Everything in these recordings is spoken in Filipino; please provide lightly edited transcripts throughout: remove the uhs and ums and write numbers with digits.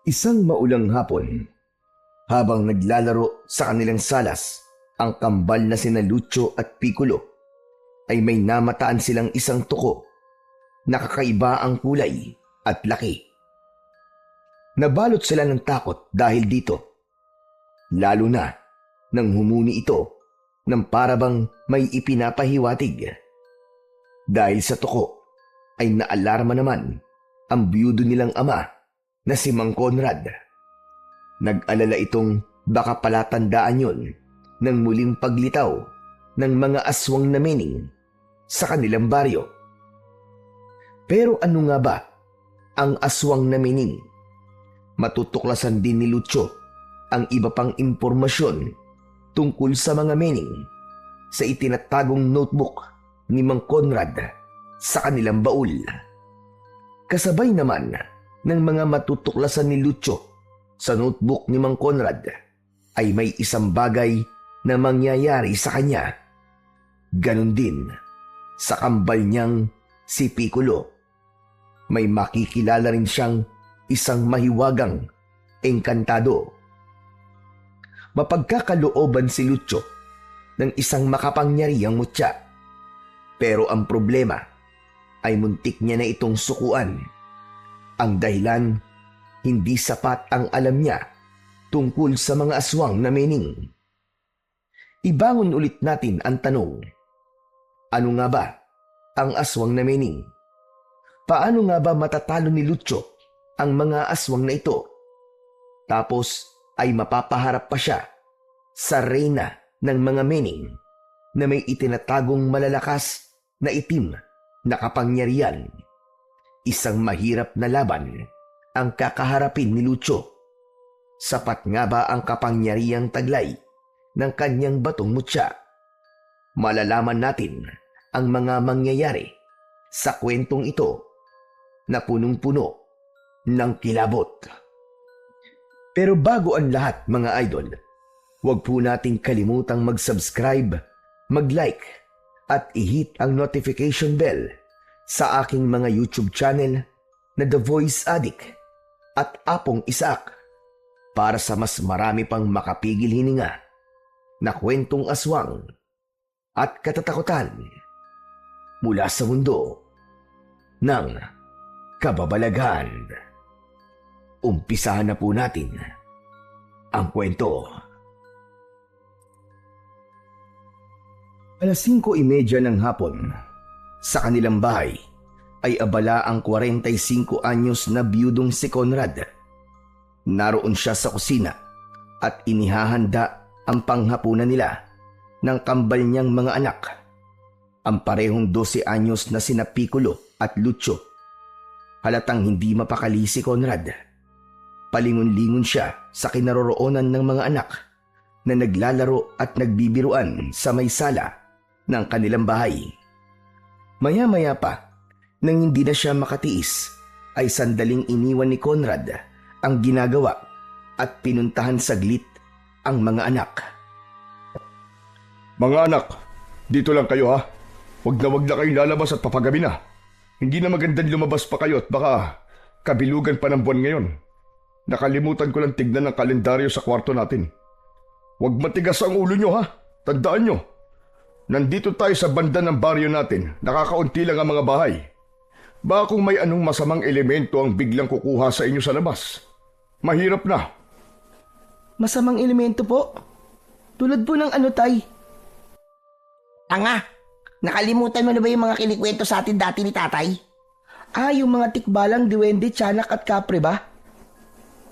Isang maulang hapon, habang naglalaro sa kanilang salas ang kambal na sina Lucio at Piccolo, ay may namataan silang isang tuko na kakaiba ang kulay at laki. Nabalot sila ng takot dahil dito, lalo na nang humuni ito ng parabang may ipinapahiwatig. Dahil sa tuko ay naalarma naman ang biyudo nilang ama na si Mang Conrad. Nag-alala itong baka palatandaan yon ng muling paglitaw ng mga aswang na mening sa kanilang baryo. Pero ano nga ba ang aswang na mening? Matutuklasan din ni Lucio ang iba pang impormasyon tungkol sa mga mening sa itinatagong notebook ni Mang Conrad sa kanilang baul. Kasabay naman ng mga matutuklasan ni Lucio sa notebook ni Mang Conrad ay may isang bagay na mangyayari sa kanya. Ganon din sa kambal niyang si Piccolo. May makikilala rin siyang isang mahiwagang engkantado. Mapagkakalooban si Lucio ng isang makapangyarihang mutya. Pero ang problema ay muntik niya na itong sukuan. Ang dahilan, hindi sapat ang alam niya tungkol sa mga aswang na mening. Ibangon ulit natin ang tanong, ano nga ba ang aswang na mening? Paano nga ba matatalo ni Lucio ang mga aswang na ito? Tapos ay mapapaharap pa siya sa reyna ng mga mening na may itinatagong malalakas na itim na kapangyarihan. Isang mahirap na laban ang kakaharapin ni Lucio. Sapat nga ba ang kapangyarihang taglay ng kanyang batong mutya? Malalaman natin ang mga mangyayari sa kwentong ito na punong-puno ng kilabot. Pero bago ang lahat mga idol, huwag po nating kalimutang mag-subscribe, mag-like at i-hit ang notification bell sa aking mga YouTube channel na The Voice Addict at Apong Isaac para sa mas marami pang makapigil hininga na kwentong aswang at katatakutan mula sa mundo ng kababalaghan. Umpisahan na po natin ang kwento. 5:30 ng hapon, sa kanilang bahay ay abala ang 45 anyos na biyudong si Conrad. Naroon siya sa kusina at inihahanda ang panghapunan nila ng kambal niyang mga anak, ang parehong 12 anyos na sina Piccolo at Lucio. Halatang hindi mapakali si Conrad. Palingon-lingon siya sa kinaroroonan ng mga anak na naglalaro at nagbibiruan sa may sala ng kanilang bahay. Maya-maya pa, nang hindi na siya makatiis, ay sandaling iniwan ni Conrad ang ginagawa at pinuntahan saglit ang mga anak. Mga anak, dito lang kayo ha. Wag na kayong lalabas at papagabi na. Hindi na magandang lumabas pa kayo at baka kabilugan pa ng buwan ngayon. Nakalimutan ko lang tignan ang kalendaryo sa kwarto natin. Huwag matigas ang ulo nyo ha. Tandaan nyo. Nandito tayo sa banda ng baryo natin. Nakakaunti lang ang mga bahay. Baka kung may anong masamang elemento ang biglang kukuha sa inyo sa labas. Mahirap na. Masamang elemento po? Tulad po ng ano, tay? Tanga, nakalimutan mo na ba yung mga kinikwento sa atin dati ni tatay? Yung mga tikbalang, diwende, tiyanak at kapre ba?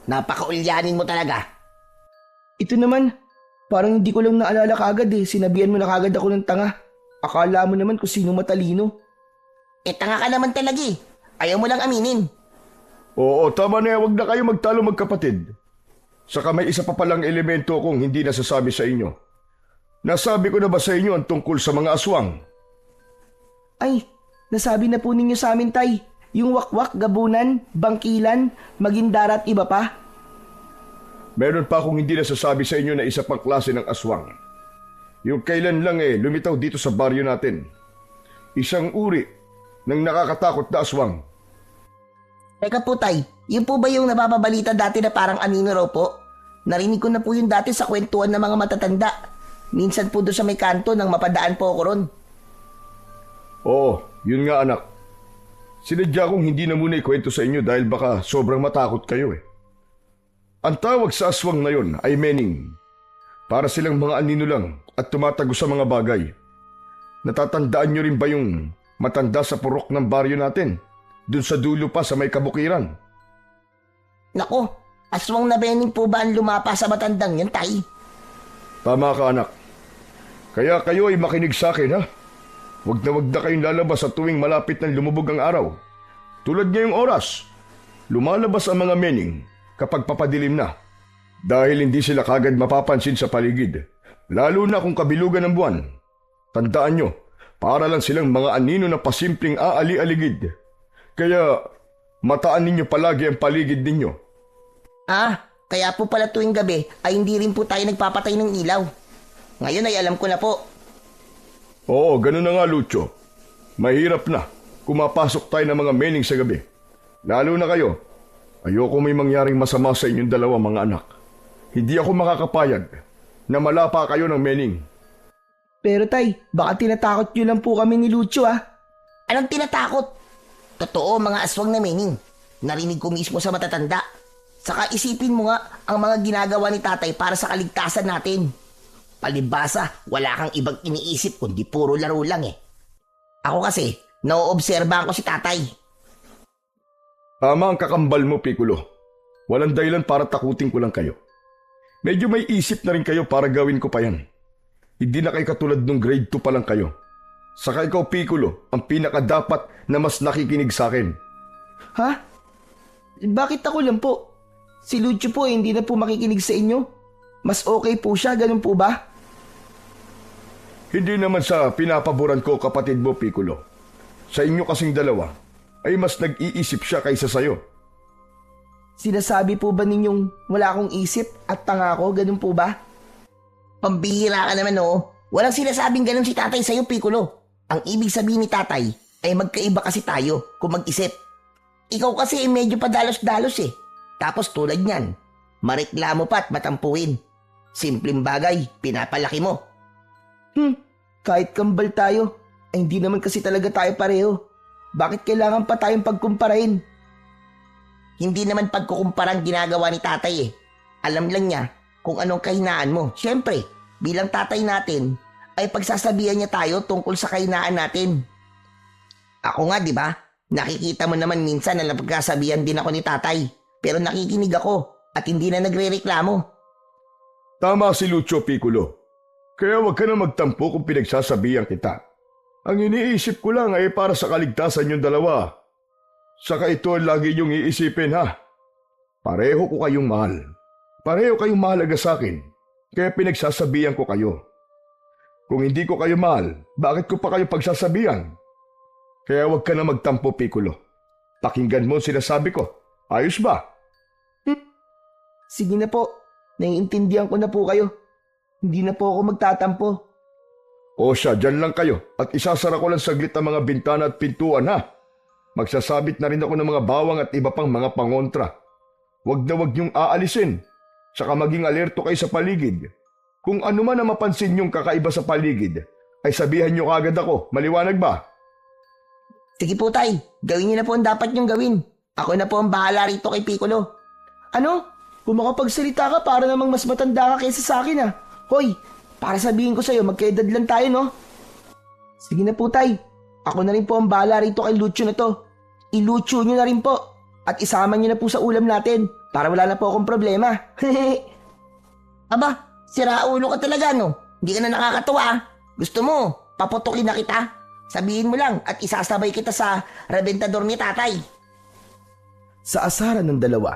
Napakaulyanin mo talaga. Ito naman, parang hindi ko lang naalala kagad eh. Sinabihan mo na kagad ako ng tanga. Akala mo naman kung sino matalino. Tanga ka naman talaga eh. Ayaw mo lang aminin. Oo, tama na. Huwag na kayo magtalo magkapatid. Saka may isa pa palang elemento akong hindi nasasabi sa inyo. Nasabi ko na ba sa inyo ang tungkol sa mga aswang? Ay, nasabi na po ninyo sa amin, tay. Yung wakwak, gabunan, bangkilan, magindara at iba pa. Meron pa akong hindi nasasabi sa inyo na isa pang klase ng aswang. Yung kailan lang lumitaw dito sa baryo natin. Isang uri ng nakakatakot na aswang. Teka po tay, yun po ba yung napapabalita dati na parang anino raw po? Narinig ko na po yun dati sa kwentuhan ng mga matatanda. Minsan po doon sa may kanto nang mapadaan po ako ron. Oo, yun nga anak. Sinadya kong hindi na muna ikwento sa inyo dahil baka sobrang matakot kayo eh. Ang tawag sa aswang na yon ay mening. Para silang mga anino lang at tumatago sa mga bagay. Natatandaan nyo rin ba yung matanda sa purok ng baryo natin? Doon sa dulo pa sa may kabukiran. Nako, aswang na bening po ba ang lumapa sa matandang yun tay? Tama ka anak. Kaya kayo ay makinig sa akin ha. Wag na kayong lalabas sa tuwing malapit ng lumubog ang araw. Tulad ngayong oras, lumalabas ang mga mening kapag papadilim na. Dahil hindi sila kagad mapapansin sa paligid, lalo na kung kabilugan ng buwan. Tandaan nyo, para lang silang mga anino na pasimpleng aali-aligid. Kaya mataan ninyo palagi ang paligid ninyo. Kaya po pala tuwing gabi ay hindi rin po tayo nagpapatay ng ilaw. Ngayon ay alam ko na po. Oo, ganun na nga Lucho. Mahirap na kumapasok tayo ng mga mening sa gabi. Lalo na kayo. Ayoko may mangyaring masama sa inyong dalawa mga anak. Hindi ako makakapayag na malapa kayo ng mening. Pero tay, baka tinatakot nyo lang po kami ni Lucio ah. Anong tinatakot? Totoo mga aswang na mening. Narinig ko mismo sa matatanda. Saka isipin mo nga ang mga ginagawa ni tatay para sa kaligtasan natin. Palibasa, wala kang ibang iniisip kundi puro laro lang eh. Ako kasi, nauobserbahan ko si tatay. Tama ang kakambal mo, Piccolo. Walang dahilan para takutin ko lang kayo. Medyo may isip na rin kayo para gawin ko pa yan. Hindi na kayo katulad nung grade 2 pa lang kayo. Saka ikaw, Piccolo, ang pinakadapat na mas nakikinig sa akin. Ha? Bakit ako lang po? Si Lucio po hindi na po makikinig sa inyo. Mas okay po siya, ganun po ba? Hindi naman sa pinapaboran ko kapatid mo, Piccolo. Sa inyo kasing dalawa, ay mas nag-iisip siya kaysa sayo. Sinasabi po ba ninyong wala akong isip at tanga ako, ganun po ba? Pambihira ka naman oh. Walang sinasabing ganun si tatay sa'yo, Piccolo. Ang ibig sabihin ni tatay ay magkaiba kasi tayo kung mag-isip. Ikaw kasi ay medyo padalos-dalos eh. Tapos tulad niyan, mareklamo pa at matampuin. Simpleng bagay, pinapalaki mo. Kahit kambal tayo, ay hindi naman kasi talaga tayo pareho. Bakit kailangan pa tayong pagkumparain? Hindi naman pagkukumparang ginagawa ni tatay eh. Alam lang niya kung anong kahinaan mo. Siyempre, bilang tatay natin, ay pagsasabihan niya tayo tungkol sa kahinaan natin. Ako nga, di ba? Nakikita mo naman minsan na napagkasabihan din ako ni tatay. Pero nakikinig ako at hindi na nagre-reklamo. Tama si Lucio, Piccolo. Kaya wag ka na magtampo kung pinagsasabihan kita. Ang iniisip ko lang ay para sa kaligtasan yung dalawa. Saka ito ang lagi yung iisipin ha. Pareho ko kayong mahal. Pareho kayong mahalaga sa akin. Kaya pinagsasabihan ko kayo. Kung hindi ko kayo mahal, bakit ko pa kayo pagsasabihan? Kaya wag ka na magtampo, Piccolo. Pakinggan mo ang sinasabi ko. Ayos ba? Sige na po, naiintindihan ko na po kayo. Hindi na po ako magtatampo. O siya, dyan lang kayo at isasara ko lang saglit ang mga bintana at pintuan ha. Magsasabit na rin ako ng mga bawang at iba pang mga pangontra. Wag na wag niyong aalisin. Saka maging alerto kayo sa paligid. Kung ano man ang mapansin niyong kakaiba sa paligid, ay sabihan niyo kagad ako. Maliwanag ba? Sige po tay, gawin niyo na po ang dapat niyong gawin. Ako na po ang bahala rito kay Piccolo. Ano? Kung makapagsalita ka, para namang mas matanda ka kaysa sa akin ah. Hoy, para sabihin ko sa'yo, magkaedad lang tayo no? Sige na po tay, ako na rin po ang bahala rito kay Lucio na to. I-Lucio nyo na rin po. At isama nyo na po sa ulam natin para wala na po akong problema. Aba, sira ulo ka talaga no? Hindi ka na nakakatuwa ah. Gusto mo, paputukin na kita? Sabihin mo lang at isasabay kita sa rebentador ni tatay. Sa asaran ng dalawa,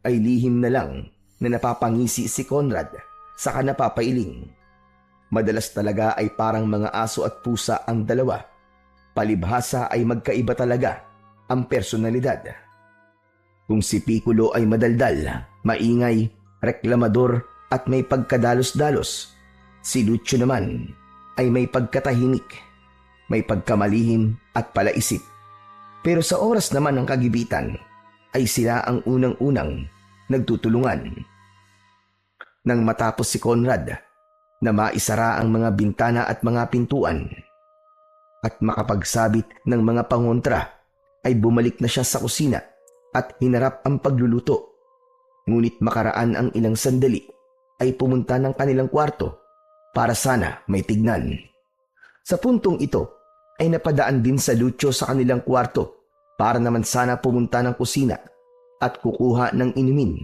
ay lihim na lang na napapangisi si Conrad saka napapailing. Madalas talaga ay parang mga aso at pusa ang dalawa. Palibhasa ay magkaiba talaga ang personalidad. Kung si Piccolo ay madaldal, maingay, reklamador at may pagkadalos-dalos, si Lucio naman ay may pagkatahimik, may pagkamalihim at palaisip. Pero sa oras naman ng kagibitan, ay sila ang unang-unang nagtutulungan. Nang matapos si Conrad na maisara ang mga bintana at mga pintuan at makapagsabit ng mga pangontra, ay bumalik na siya sa kusina at hinarap ang pagluluto. Ngunit makaraan ang ilang sandali ay pumunta ng kanilang kwarto para sana may tignan. Sa puntong ito ay napadaan din sa Lucio sa kanilang kwarto para naman sana pumunta ng kusina at kukuha ng inumin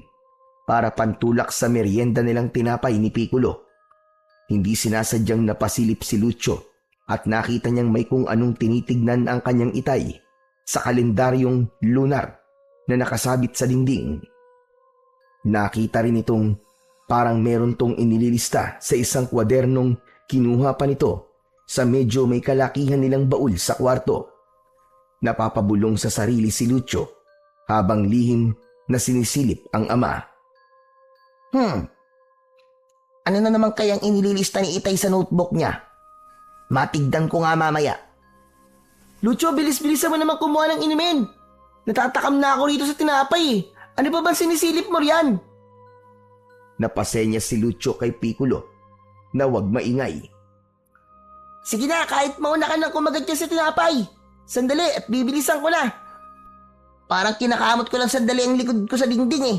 para pantulak sa merienda nilang tinapay ni Piccolo. Hindi sinasadyang napasilip si Lucio at nakita niyang may kung anong tinitignan ang kanyang itay sa kalendaryong lunar na nakasabit sa dingding. Nakita rin itong parang meron tong inililista sa isang kwadernong kinuha pa nito sa medyo may kalakihan nilang baul sa kwarto. Napapabulong sa sarili si Lucio habang lihim na sinisilip ang ama. Ano na naman kayang inililista ni Itay sa notebook niya? Matigdan ko nga mamaya. Lucio, bilis-bilisan mo naman kumuha ng inumin. Natatakam na ako rito sa tinapay eh. Ano pa bang sinisilip mo riyan? Napasenya si Lucio kay Piccolo na huwag maingay. Sige na, kahit mauna ka nang kumagat ka sa tinapay. Sandali at bibilisan ko na. Parang kinakamot ko lang sandali ang likod ko sa dingding eh.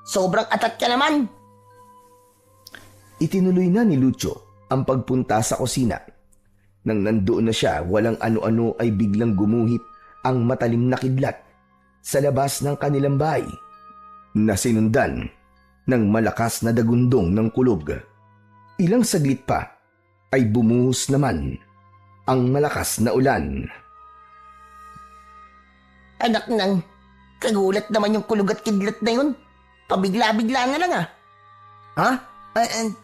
Sobrang atat ka naman. Itinuloy na ni Lucio ang pagpunta sa kusina. Nang nandoon na siya, walang ano-ano ay biglang gumuhit ang matalim na kidlat sa labas ng kanilang bahay na sinundan ng malakas na dagundong ng kulog. Ilang saglit pa ay bumuhos naman ang malakas na ulan. Anak nang, kagulat naman yung kulog at kidlat na yun. Pabigla-bigla na lang ah. Ha?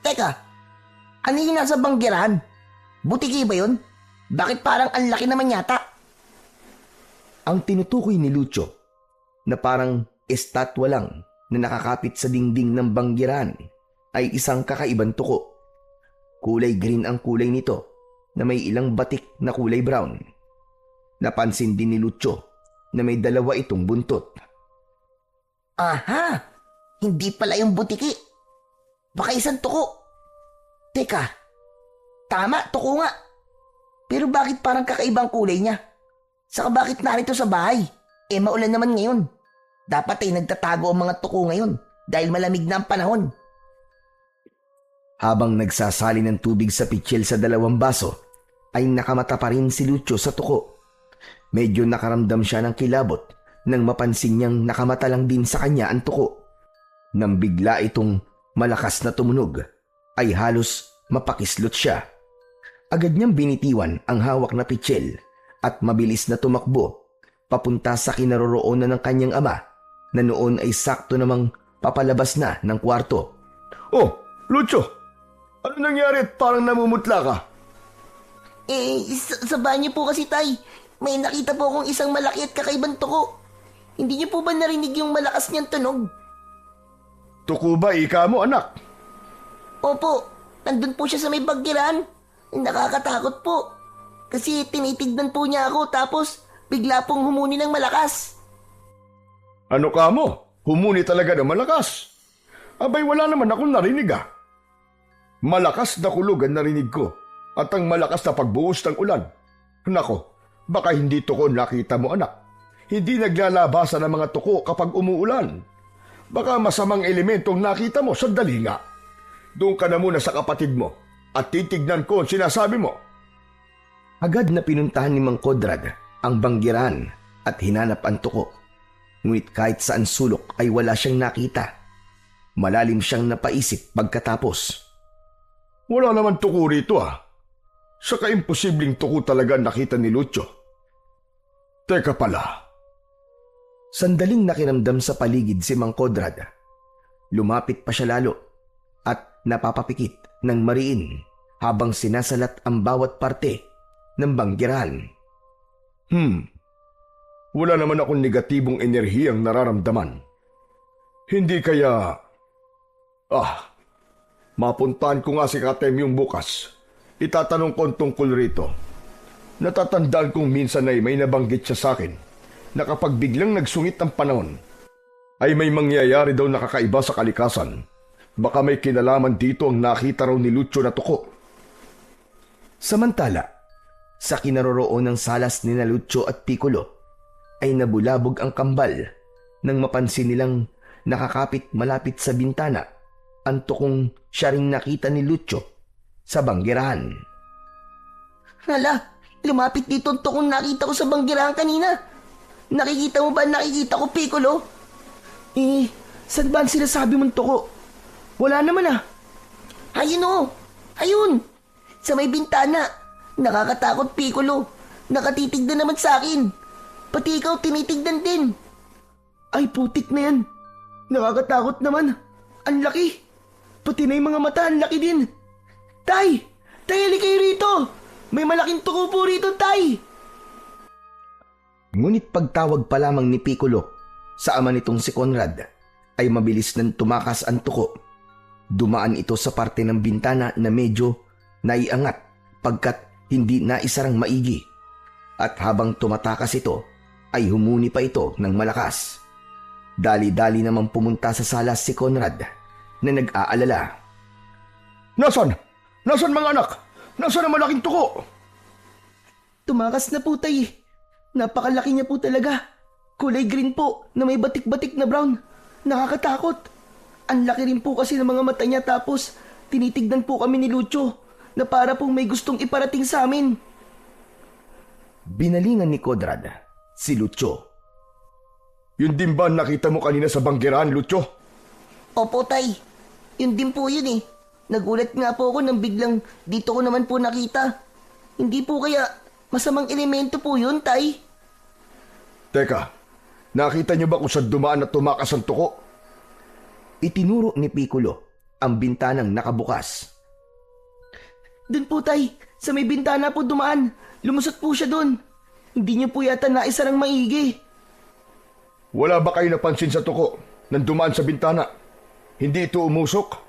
Teka, ano yung nasa banggirahan? Butiki ba yun? Bakit parang ang laki naman yata? Ang tinutukoy ni Lucio na parang estatwa lang na nakakapit sa dingding ng banggiran ay isang kakaibang tuko. Kulay green ang kulay nito na may ilang batik na kulay brown. Napansin din ni Lucio na may dalawa itong buntot. Aha! Hindi pala yung butiki. Baka isang tuko. Teka, tama, tuko nga. Pero bakit parang kakaibang kulay niya? Saka bakit narito sa bahay? Maulan naman ngayon. Dapat ay nagtatago ang mga tuko ngayon dahil malamig na ang panahon. Habang nagsasali ng tubig sa pitsil sa dalawang baso, ay nakamata pa rin si Lucio sa tuko. Medyo nakaramdam siya ng kilabot nang mapansin niyang nakamata lang din sa kanya ang tuko. Nang bigla itong malakas na tumunog, ay halos mapakislot siya. Agad niyang binitiwan ang hawak na pitsil at mabilis na tumakbo papunta sa kinaroroonan ng kanyang ama na noon ay sakto namang papalabas na ng kwarto. Oh, Lucio! Ano nangyari at parang namumutla ka? Sa banyo po kasi tay, may nakita po akong isang malaki at kakaibang tuko. Hindi niyo po ba narinig yung malakas niyang tunog? Tuko ba ika mo, anak? Opo, nandun po siya sa may baggiran. Nakakatakot po. Kasi tinitignan po niya ako tapos bigla pong humuni ng malakas. Ano ka mo? Humuni talaga ng malakas. Abay, wala naman akong narinig ah. Malakas na kulog ang narinig ko at ang malakas na pagbuhos ng ulan. Nako, baka hindi tuko nakita mo, anak. Hindi naglalabasan ng mga tuko kapag umuulan. Baka masamang elementong nakita mo, sandali nga. Doon ka na muna sa kapatid mo at titignan ko ang sinasabi mo. Agad na pinuntahan ni Mang Conrad ang banggiran at hinanap ang tuko. Ngunit kahit saan sulok ay wala siyang nakita. Malalim siyang napaisip pagkatapos. Wala naman tuko rito ah. Saka imposibleng tuko talaga nakita ni Lucio. Teka pala. Sandaling nakiramdam sa paligid si Mang Conrad. Lumapit pa siya lalo at napapapikit ng mariin habang sinasalat ang bawat parte ng banggiran. Wala naman akong negatibong enerhiyang nararamdaman. Hindi kaya... mapuntahan ko nga si Katemyong bukas. Itatanong ko tungkol rito. Natatandaan kong minsan ay may nabanggit siya sa akin na kapag biglang nagsungit ang panahon, ay may mangyayari daw na kakaiba sa kalikasan. Baka may kinalaman dito ang nakita raw ni Lucio na tuko. Samantala, sa kinaroroon ng salas ni Lucio at Piccolo, ay nabulabog ang kambal nang mapansin nilang nakakapit malapit sa bintana ang tukong siya ring nakita ni Lucio sa banggirahan. Hala, lumapit dito ang tukong nakita ko sa banggirahan kanina. Nakikita mo ba ang nakikita ko, Piccolo? Saan ba ang sinasabi mong tuko? Wala naman ah. Ayun o! Ayun! Sa may bintana. Nakakatakot, Piccolo. Nakatitig na naman sa akin. Pati ikaw tinitignan din. Ay, putik na yan. Nakakatakot naman. Ang laki. Pati na yung mga mata, ang laki din. Tay! Tay, halika kayo rito! May malaking tuko po rito, Tay! Ngunit pagtawag pa lamang ni Piccolo sa ama nitong si Conrad, ay mabilis nang tumakas ang tuko. Dumaan ito sa parte ng bintana na medyo naiangat pagkat hindi naisarang maigi. At habang tumatakas ito, ay humuni pa ito ng malakas. Dali-dali namang pumunta sa salas si Conrad na nag-aalala. Nasaan? Nasaan mga anak? Nasaan ang malaking tuko? Tumakas na po, Tay. Napakalaki niya po talaga. Kulay green po na may batik-batik na brown. Nakakatakot. Ang laki rin po kasi ng mga mata niya tapos tinitignan po kami ni Lucio na para pong may gustong iparating sa amin. Binalingan ni Conrad si Lucio. Yun din ba nakita mo kanina sa banggirahan, Lucio? Opo, Tay. Yun din po yun eh. Nagulat nga po ako nang biglang dito ko naman po nakita. Hindi po kaya masamang elemento po yun, Tay? Teka, nakita niyo ba kung saan dumaan at tumakas ang tuko? Itinuro ni Piccolo ang bintanang nakabukas. Doon po, Tay. Sa may bintana po dumaan. Lumusot po siya doon. Hindi niyo po yata naisarang maigi. Wala ba kayo napansin sa tuko nang dumaan sa bintana? Hindi ito umusok?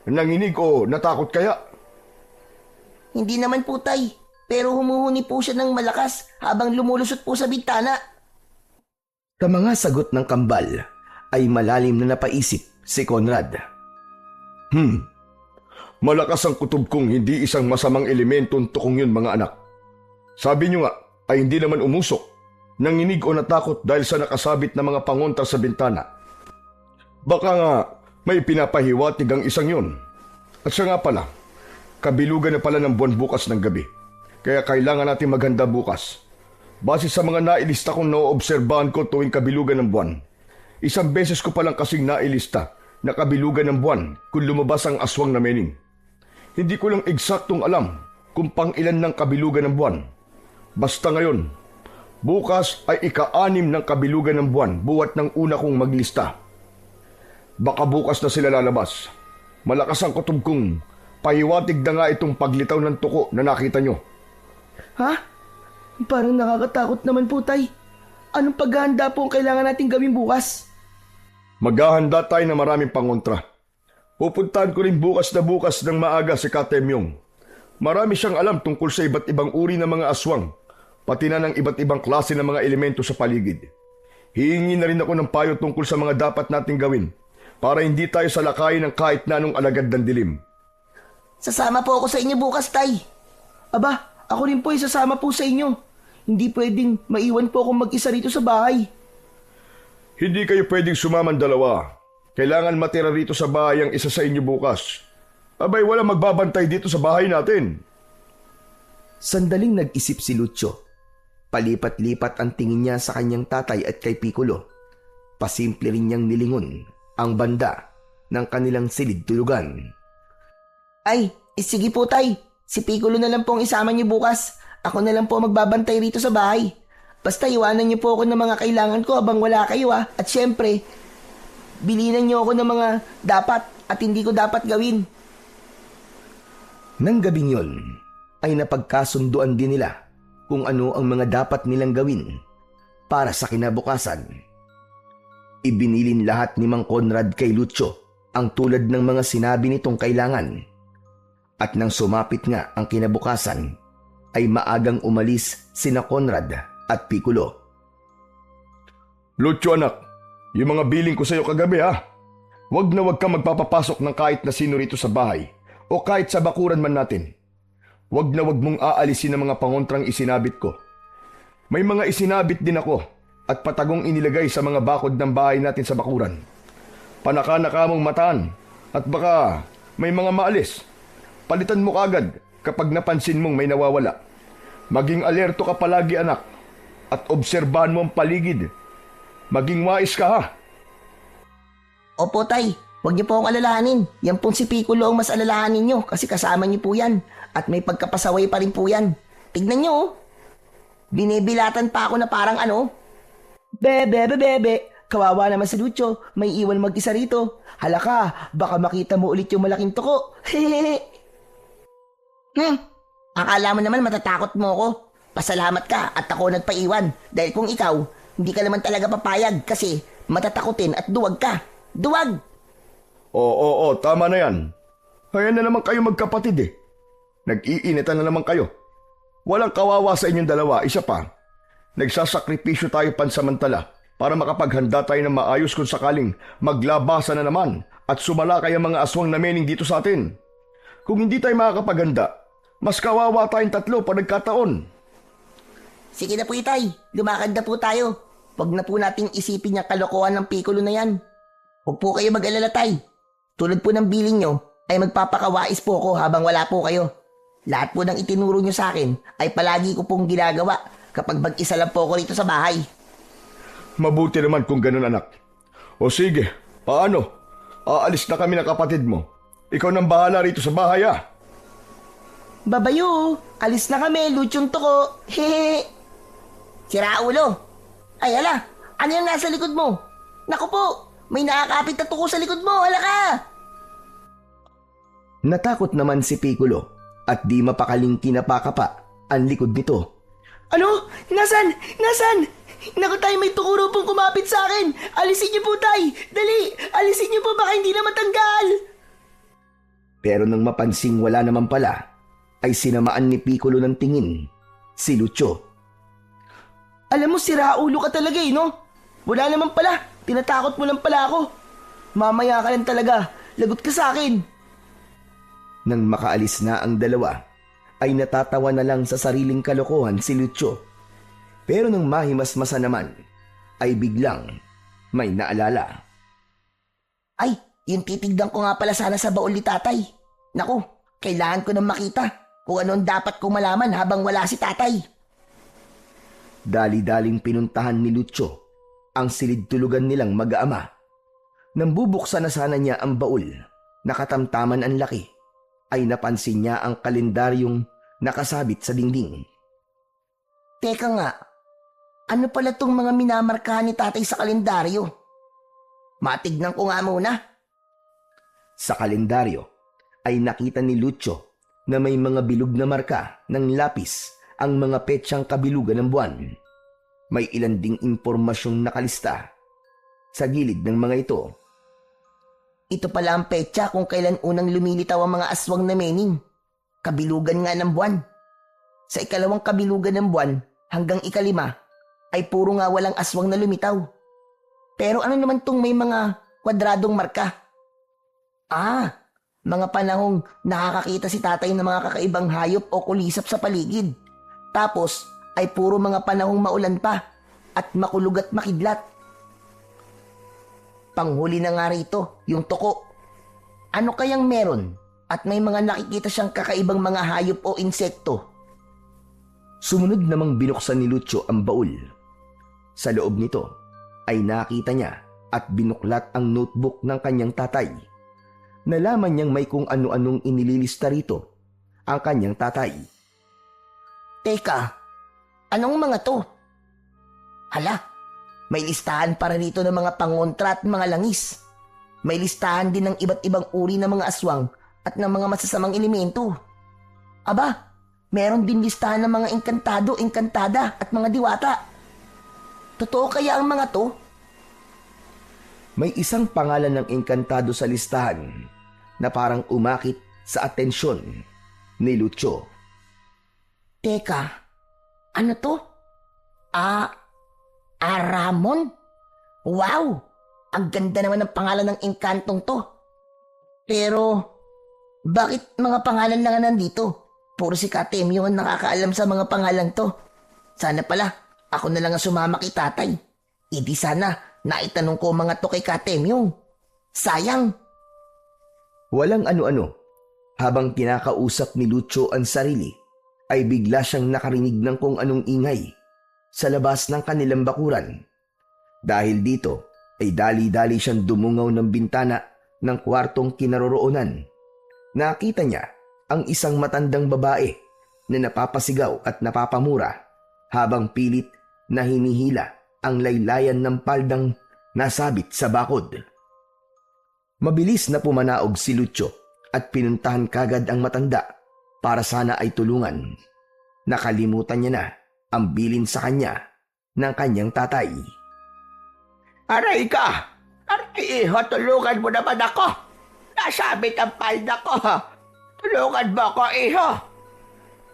Nanginig o natakot kaya? Hindi naman po, Tay. Pero humuhuni po siya ng malakas habang lumulusot po sa bintana. Sa mga sagot ng kambal ay malalim na napaisip si Conrad. Malakas ang kutob kong hindi isang masamang elemento ang tukong yun, mga anak. Sabi niyo nga ay hindi naman umusok, nanginig o natakot dahil sa nakasabit na mga pangontra sa bintana. Baka nga may pinapahiwatig ang isang yun. At siya nga pala, kabilugan na pala ng buwan bukas ng gabi. Kaya kailangan natin maghanda bukas. Base sa mga nailista kong naoobserbahan ko tuwing kabilugan ng buwan. Isang beses ko palang kasing nailista na kabilugan ng buwan kung lumabas ang aswang na mening. Hindi ko lang eksaktong alam kung pang ilan ng kabilugan ng buwan. Basta ngayon, bukas ay ika-6 ng kabilugan ng buwan buwat ng una kong maglista. Baka bukas na sila lalabas. Malakas ang kutob kong pahiwatig na nga itong paglitaw ng tuko na nakita nyo. Ha? Parang nakakatakot naman po, Tay. Anong paghahanda po ang kailangan natin gawin bukas? Maghahanda tayo ng maraming pangontra. Pupuntahan ko rin bukas ng maaga si Katemyong. Marami siyang alam tungkol sa iba't ibang uri ng mga aswang, pati na ng iba't ibang klase ng mga elemento sa paligid. Hihingi na rin ako ng payo tungkol sa mga dapat nating gawin para hindi tayo salakayin ng kahit na anong alagad ng dilim. Sasama po ako sa inyo bukas, Tay. Aba, ako rin po isasama po sa inyo. Hindi pwedeng maiwan po akong mag-isa rito sa bahay. Hindi kayo pwedeng sumaman dalawa. Kailangan matira rito sa bahay ang isa sa inyo bukas. Abay, wala magbabantay dito sa bahay natin. Sandaling nag-isip si Lucio. Palipat-lipat ang tingin niya sa kanyang tatay at kay Piccolo. Pasimple rin niyang nilingon ang banda ng kanilang silid tulugan. Ay, sige po, Tay. Si Piccolo na lang po ang isama niyo bukas. Ako na lang po magbabantay rito sa bahay. Basta iwanan niyo po ako ng mga kailangan ko habang wala kayo ha. At syempre, bilinan niyo ako ng mga dapat at hindi ko dapat gawin. Nang gabing yon, ay napagkasunduan din nila kung ano ang mga dapat nilang gawin para sa kinabukasan. Ibinilin lahat ni Mang Conrad kay Lucio ang tulad ng mga sinabi nitong kailangan. At nang sumapit nga ang kinabukasan, ay maagang umalis sina Conrad at Piccolo. Lucio anak, Yung mga billing ko sa'yo kagabi ha. Huwag na huwag ka magpapapasok ng kahit na sino rito sa bahay o kahit sa bakuran man natin. Huwag na huwag mong aalisin ang mga pangontrang isinabit ko. May mga isinabit din ako at patagong inilagay sa mga bakod ng bahay natin sa bakuran. Panaka-naka mong mataan at baka may mga maalis. Palitan mo kagad kapag napansin mong may nawawala. Maging alerto ka palagi anak at obserbahan mo ang paligid. Maging wais ka ha. Opo tay, huwag niyo po akong alalahanin. Yan pong si Piccolo ang mas alalahanin niyo kasi kasama niyo po yan. At may pagkapasaway pa rin po yan. Tignan niyo oh. Binibilatan pa ako na parang Bebe. Kawawa naman si Lucio. May iwan mag-isa rito. Halaka, baka makita mo ulit yung malaking toko. Akala mo naman matatakot mo ako. Pasalamat ka at ako nagpaiwan. Dahil kung ikaw, hindi ka naman talaga papayag kasi matatakotin at duwag ka. Duwag! Oo, tama na yan. Ayan na naman kayo magkapatid eh. Nag-iinitan na naman kayo. Walang kawawa sa inyong dalawa, isa pa. Nagsasakripisyo tayo pansamantala para makapaghanda tayo ng maayos kung sakaling maglabasa na naman at sumalakay ang mga aswang na mening dito sa atin. Kung hindi tayo makakapaghanda, mas kawawa tayong tatlo pag nagkataon. Sige na po itay, lumakad na po tayo. Huwag na po nating isipin yung kalokohan ng Piccolo na yan. Huwag po kayo mag-alala tay. Tulad po ng billing nyo, ay magpapakawais po ako habang wala po kayo. Lahat po ng itinuro nyo sa akin ay palagi ko pong ginagawa kapag mag-isa lang po ako rito sa bahay. Mabuti naman kung ganun anak. O sige, paano? Aalis na kami ng kapatid mo. Ikaw nang bahala rito sa bahay ah. Babayo, alis na kami, Lucyong toko. Hehe. Si Raulo! Ay hala, ano yung nasa likod mo? Naku po, may nakakapit na tuko sa likod mo, hala ka! Natakot naman si Piccolo at di mapakaling kinapakapa ang likod nito. Ano? Nasaan? Naku tay, may tukuro pong kumapit sa akin. Alisin niyo po tay. Dali, alisin niyo po baka hindi na matanggal. Pero nang mapansing wala naman pala, ay sinamaan ni Piccolo ng tingin si Lucio. Alam mo, sira ulo ka talaga no? Wala naman pala. Tinatakot mo lang pala ako. Mamaya ka lang talaga. Lagot ka sa akin. Nang makaalis na ang dalawa, ay natatawa na lang sa sariling kalokohan si Lucio. Pero nang mahimasmasa naman, ay biglang may naalala. Ay, yung titignan ko nga pala sana sa baul ni tatay. Naku, kailangan ko nang makita kung ano ang dapat kong malaman habang wala si tatay. Dali-daling pinuntahan ni Lucio ang silid-tulugan nilang mag-aama. Nang bubuksan na sana niya ang baul, nakatamtaman ang laki, ay napansin niya ang kalendaryong nakasabit sa dingding. Teka nga, ano pala tong mga minamarkahan ni tatay sa kalendaryo? Matignan ko nga muna. Sa kalendaryo ay nakita ni Lucio na may mga bilog na marka ng lapis ang mga petsang kabilugan ng buwan. May ilan ding impormasyong nakalista sa gilid ng mga ito. Ito pala ang petsa kung kailan unang lumilitaw ang mga aswang na mening. Kabilugan nga ng buwan. Sa ikalawang kabilugan ng buwan hanggang ikalima ay puro nga walang aswang na lumitaw. Pero ano naman tong may mga kwadradong marka? Mga panahong nakakakita si tatay ng mga kakaibang hayop o kulisap sa paligid. Tapos ay puro mga panahong maulan pa at makulog at makidlat. Panghuli na nga rito, yung tuko. Ano kayang meron at may mga nakikita siyang kakaibang mga hayop o insekto? Sumunod namang binuksan ni Lucio ang baul. Sa loob nito ay nakita niya at binuklat ang notebook ng kanyang tatay. Nalaman niyang may kung ano-anong inililista rito ang kanyang tatay. Teka, anong mga to? Hala, may listahan para rito ng mga pangontra at mga langis. May listahan din ng iba't ibang uri ng mga aswang at ng mga masasamang elemento. Aba, meron din listahan ng mga engkantado, engkantada at mga diwata. Totoo kaya ang mga to? May isang pangalan ng engkantado sa listahan na parang umakit sa atensyon ni Lucio. Teka, ano to? Aramon? Wow! ang ganda naman ng pangalan ng engkantong to. Pero, bakit mga pangalan lang ang nandito? Puro si Katemyo ang nakakaalam sa mga pangalan to. Sana pala, ako na lang ang sumama kay tatay. Hindi sana, naitanong ko mga to kay Katemyo. Sayang. Walang ano-ano. Habang kinakausap ni Lucio ang sarili, ay bigla siyang nakarinig ng kung anong ingay sa labas ng kanilang bakuran. Dahil dito, ay dali-dali siyang dumungaw ng bintana ng kwartong kinaroroonan. Nakita niya ang isang matandang babae na napapasigaw at napapamura habang pilit na hinihila ang laylayan ng paldang nasabit sa bakod. Mabilis na pumanaog si Lucio at pinuntahan kagad ang matanda para sana ay tulungan. Nakalimutan niya na ang bilin sa kanya ng kanyang tatay. Aray ka! Aray, iho, tulungan mo naman ako! Nasabit ang palda ko! Tulungan mo ako, iho!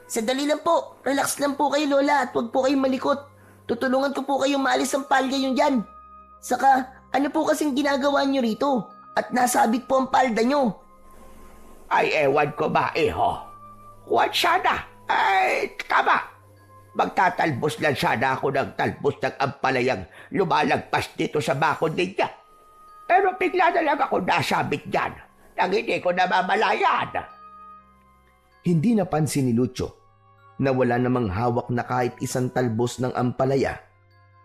Sandali lang po. Relax lang po kayo, Lola, at huwag po kayong malikot. Tutulungan ko po kayong maalis ang palda yung dyan. Saka, ano po kasing ginagawa nyo rito? At nasabit po ang palda nyo. Ay, ewan ko ba, iho? Huwag sana! Ay, tama! Magtatalbos lang sana ako ng talbos ng ampalayang lumalagpas dito sa bakod ninyo. Pero bigla na lang ako nasabit dyan nang hindi ko namamalayan. Hindi napansin ni Lucio na wala namang hawak na kahit isang talbos ng ampalaya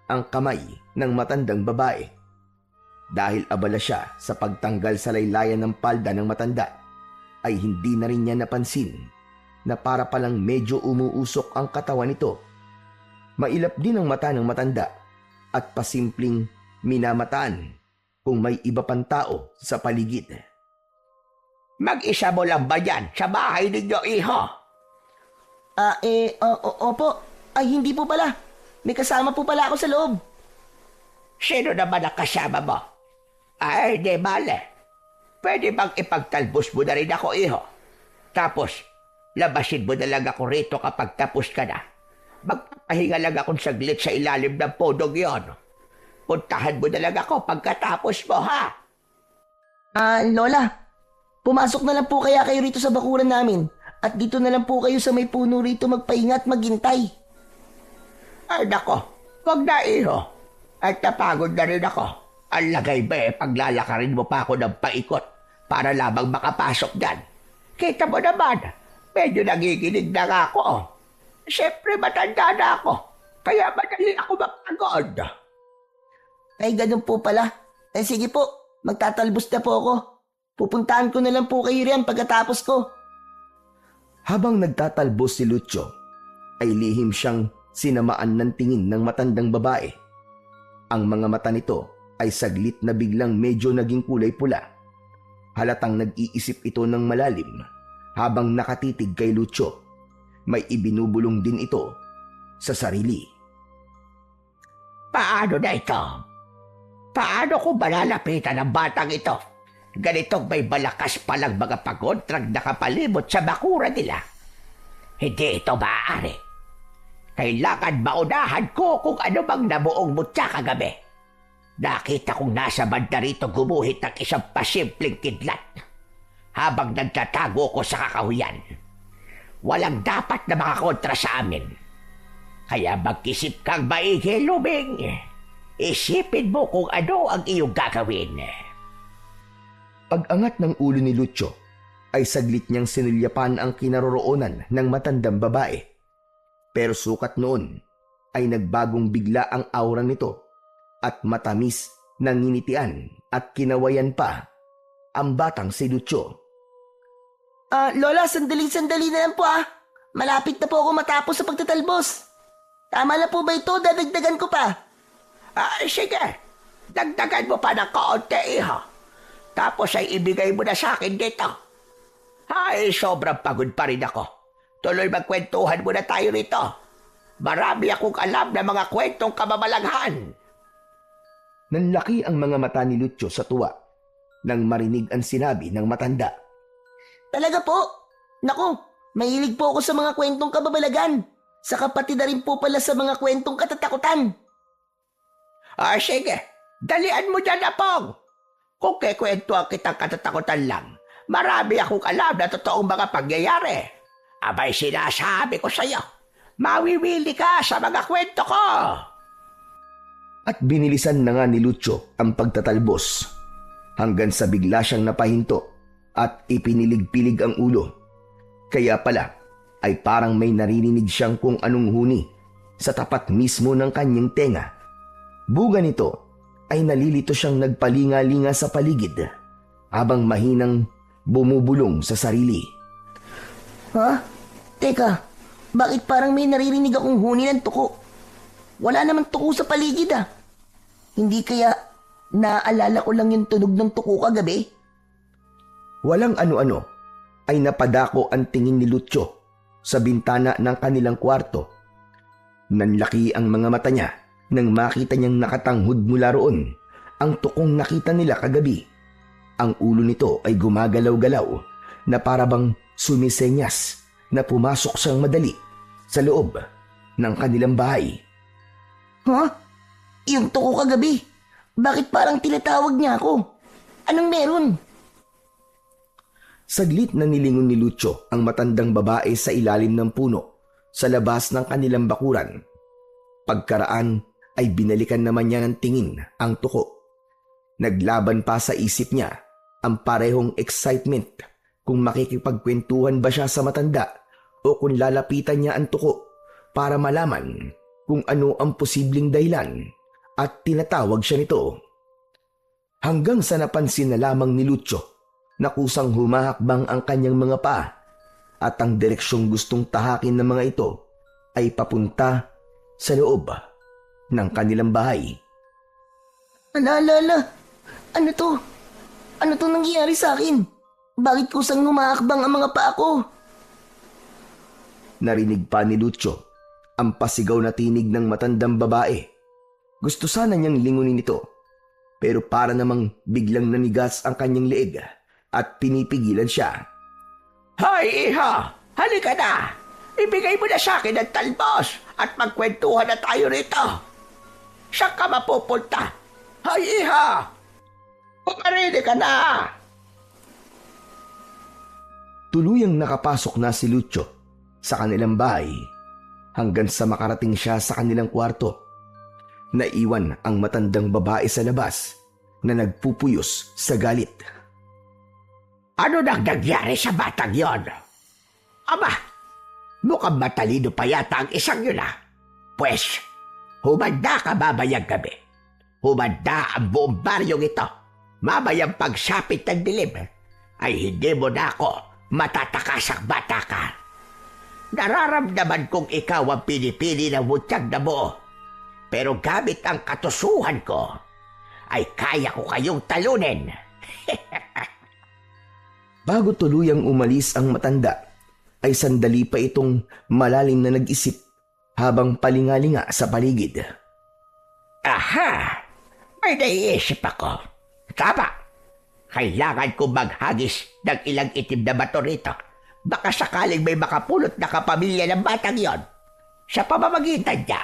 ang kamay ng matandang babae. Dahil abala siya sa pagtanggal sa laylayan ng palda ng matanda, ay hindi na rin niya napansin na para palang medyo umuusok ang katawan nito. Mailap din ang mata ng matanda at pasimpleng minamataan kung may iba pang tao sa paligid. Mag-isa mo lang ba yan sa bahay ninyo, iho? Opo. Ay, hindi po pala. May kasama po pala ako sa loob. Sino naman ang kasama mo? Ay, di male. Pwede bang ipagtalbos mo na rin ako, iho? Tapos, labasin mo na lang ako rito kapag tapos ka na. Magpapahinga lang akong saglit sa ilalim ng podong yon. Puntahan mo na lang ako pagkatapos mo, ha? Lola, pumasok na lang po kaya kayo rito sa bakuran namin. At dito na lang po kayo sa may puno rito magpahinga at maghintay. Ay, nako. Wag na, iho. At napagod na rin ako. Ang lagay ba paglalakarin mo pa ako ng paikot para lamang makapasok dyan? Kita mo naman, medyo nagiginig na nga ako. Siyempre, matanda na ako. Kaya madali ako mapagod. Ay, ganun po pala. Sige po, magtatalbos na po ako. Pupuntahan ko na lang po kayo riyan pagkatapos ko. Habang nagtatalbos si Lucio, ay lihim siyang sinamaan ng tingin ng matandang babae. Ang mga mata nito ay saglit na biglang medyo naging kulay pula. Halatang nag-iisip ito ng malalim habang nakatitig kay Lucio. May ibinubulong din ito sa sarili. Paano na ito? Paano ko malalapitan ang batang ito? Ganitong may malakas palang mga pagontrang nakapalimot sa bakura nila. Hindi ito maaari. Kailangan maunahan ko kung ano bang nabuong mutya kagabi. Nakita kong nasa banda rito gumuhit ng isang pasimpleng kidlat habang nagtatago ko sa kakahuyan. Walang dapat na makakontra sa amin. Kaya mag-isip kang maigi, Luming. Isipin mo kung ano ang iyong gagawin. Pag-angat ng ulo ni Lucio, ay saglit niyang sinulyapan ang kinaroroonan ng matandang babae. Pero sukat noon, ay nagbagong bigla ang aura nito at matamis na nginitian at kinawayan pa ang batang si Lucio. Lola, sandali na lang po Malapit na po ako matapos sa pagtatalbos. Tama na po ba ito? Dadagdagan ko pa. Sige. Dagdagan mo pa ng kaunti, iho. Tapos ay ibigay mo na sa akin dito. Ay, sobrang pagod pa rin ako. Tuloy magkwentuhan muna tayo rito. Marami akong alam na mga kwentong kababalaghan. Nanlaki ang mga mata ni Lucio sa tuwa nang marinig ang sinabi ng matanda. Talaga po? Naku, mahilig po ako sa mga kwentong kababalagan. Sa kapatid na rin po pala sa mga kwentong katatakutan. Sige. Dalian mo dyan, Apong! Kung kekwentuhan kitang katatakutan lang, marami akong alam na totoong mga pangyayari. Abay sinasabi ko sa'yo, mawiwili ka sa mga kwento ko! At binilisan na nga ni Lucio ang pagtatalbos hanggang sa bigla siyang napahinto at ipinilig-pilig ang ulo. Kaya pala ay parang may naririnig siyang kung anong huni sa tapat mismo ng kanyang tenga. Buga nito ay nalilito siyang nagpalinga-linga sa paligid habang mahinang bumubulong sa sarili. Ha? Teka, bakit parang may naririnig akong huni ng tuko? Wala naman tuko sa paligid ah. Hindi kaya naaalala ko lang yung tunog ng tuko kagabi? Walang ano-ano ay napadako ang tingin ni Lucio sa bintana ng kanilang kwarto. Nanlaki ang mga mata niya nang makita niyang nakatanghod mula roon ang tukong nakita nila kagabi. Ang ulo nito ay gumagalaw-galaw na parabang sumisenyas na pumasok siyang madali sa loob ng kanilang bahay. Ha? Yung tuko kagabi? Bakit parang tinatawag niya ako? Anong meron? Saglit na nilingon ni Lucio ang matandang babae sa ilalim ng puno sa labas ng kanilang bakuran. Pagkaraan ay binalikan naman niya ng tingin ang tuko. Naglaban pa sa isip niya ang parehong excitement kung makikipagkwentuhan ba siya sa matanda o kung lalapitan niya ang tuko para malaman kung ano ang posibleng dahilan at tinatawag siya nito. Hanggang sa napansin na lamang ni Lucio na kusang humahakbang ang kanyang mga paa at ang direksyong gustong tahakin ng mga ito ay papunta sa loob ng kanilang bahay. Ala. Ano to? Ano to nangyayari sa akin? Bakit kusang humaakbang ang mga paa ko? Narinig pa ni Lucio ang pasigaw na tinig ng matandang babae. Gusto sana niyang lingunin ito, pero para namang biglang nanigas ang kanyang leeg at pinipigilan siya. Hoy, iha! Halika na! Ibigay mo na sa akin ang talbos at magkwentuhan na tayo rito. Saan ka mapupunta? Hoy, iha! Pumarili ka na! Tuluyang nakapasok na si Lucio sa kanilang bahay hanggang sa makarating siya sa kanilang kwarto. Naiwan ang matandang babae sa labas na nagpupuyos sa galit. Ano nang nangyari sa batang yon? Aba, mukhang matalino pa yata ang isang yun ah. Pwes, humanda ka mamayang gabi. Humanda ang buong baryong ito. Mamayang pagsapit ng dilim ay hindi mo na ako matatakasang bata ka. Nararamdaman kong ikaw ang pinipili ng wutyag na buo. Pero gamit ang katusuhan ko, ay kaya ko kayong talunin. Bago tuluyang umalis ang matanda, ay sandali pa itong malalim na nag-isip habang palingalinga sa paligid. Aha! May naiisip ako. Tama! Kailangan ko maghagis ng ilang itim na bato rito. Baka sakaling may makapulot na kapamilya ng batang yon. Sa pamamagitan niya,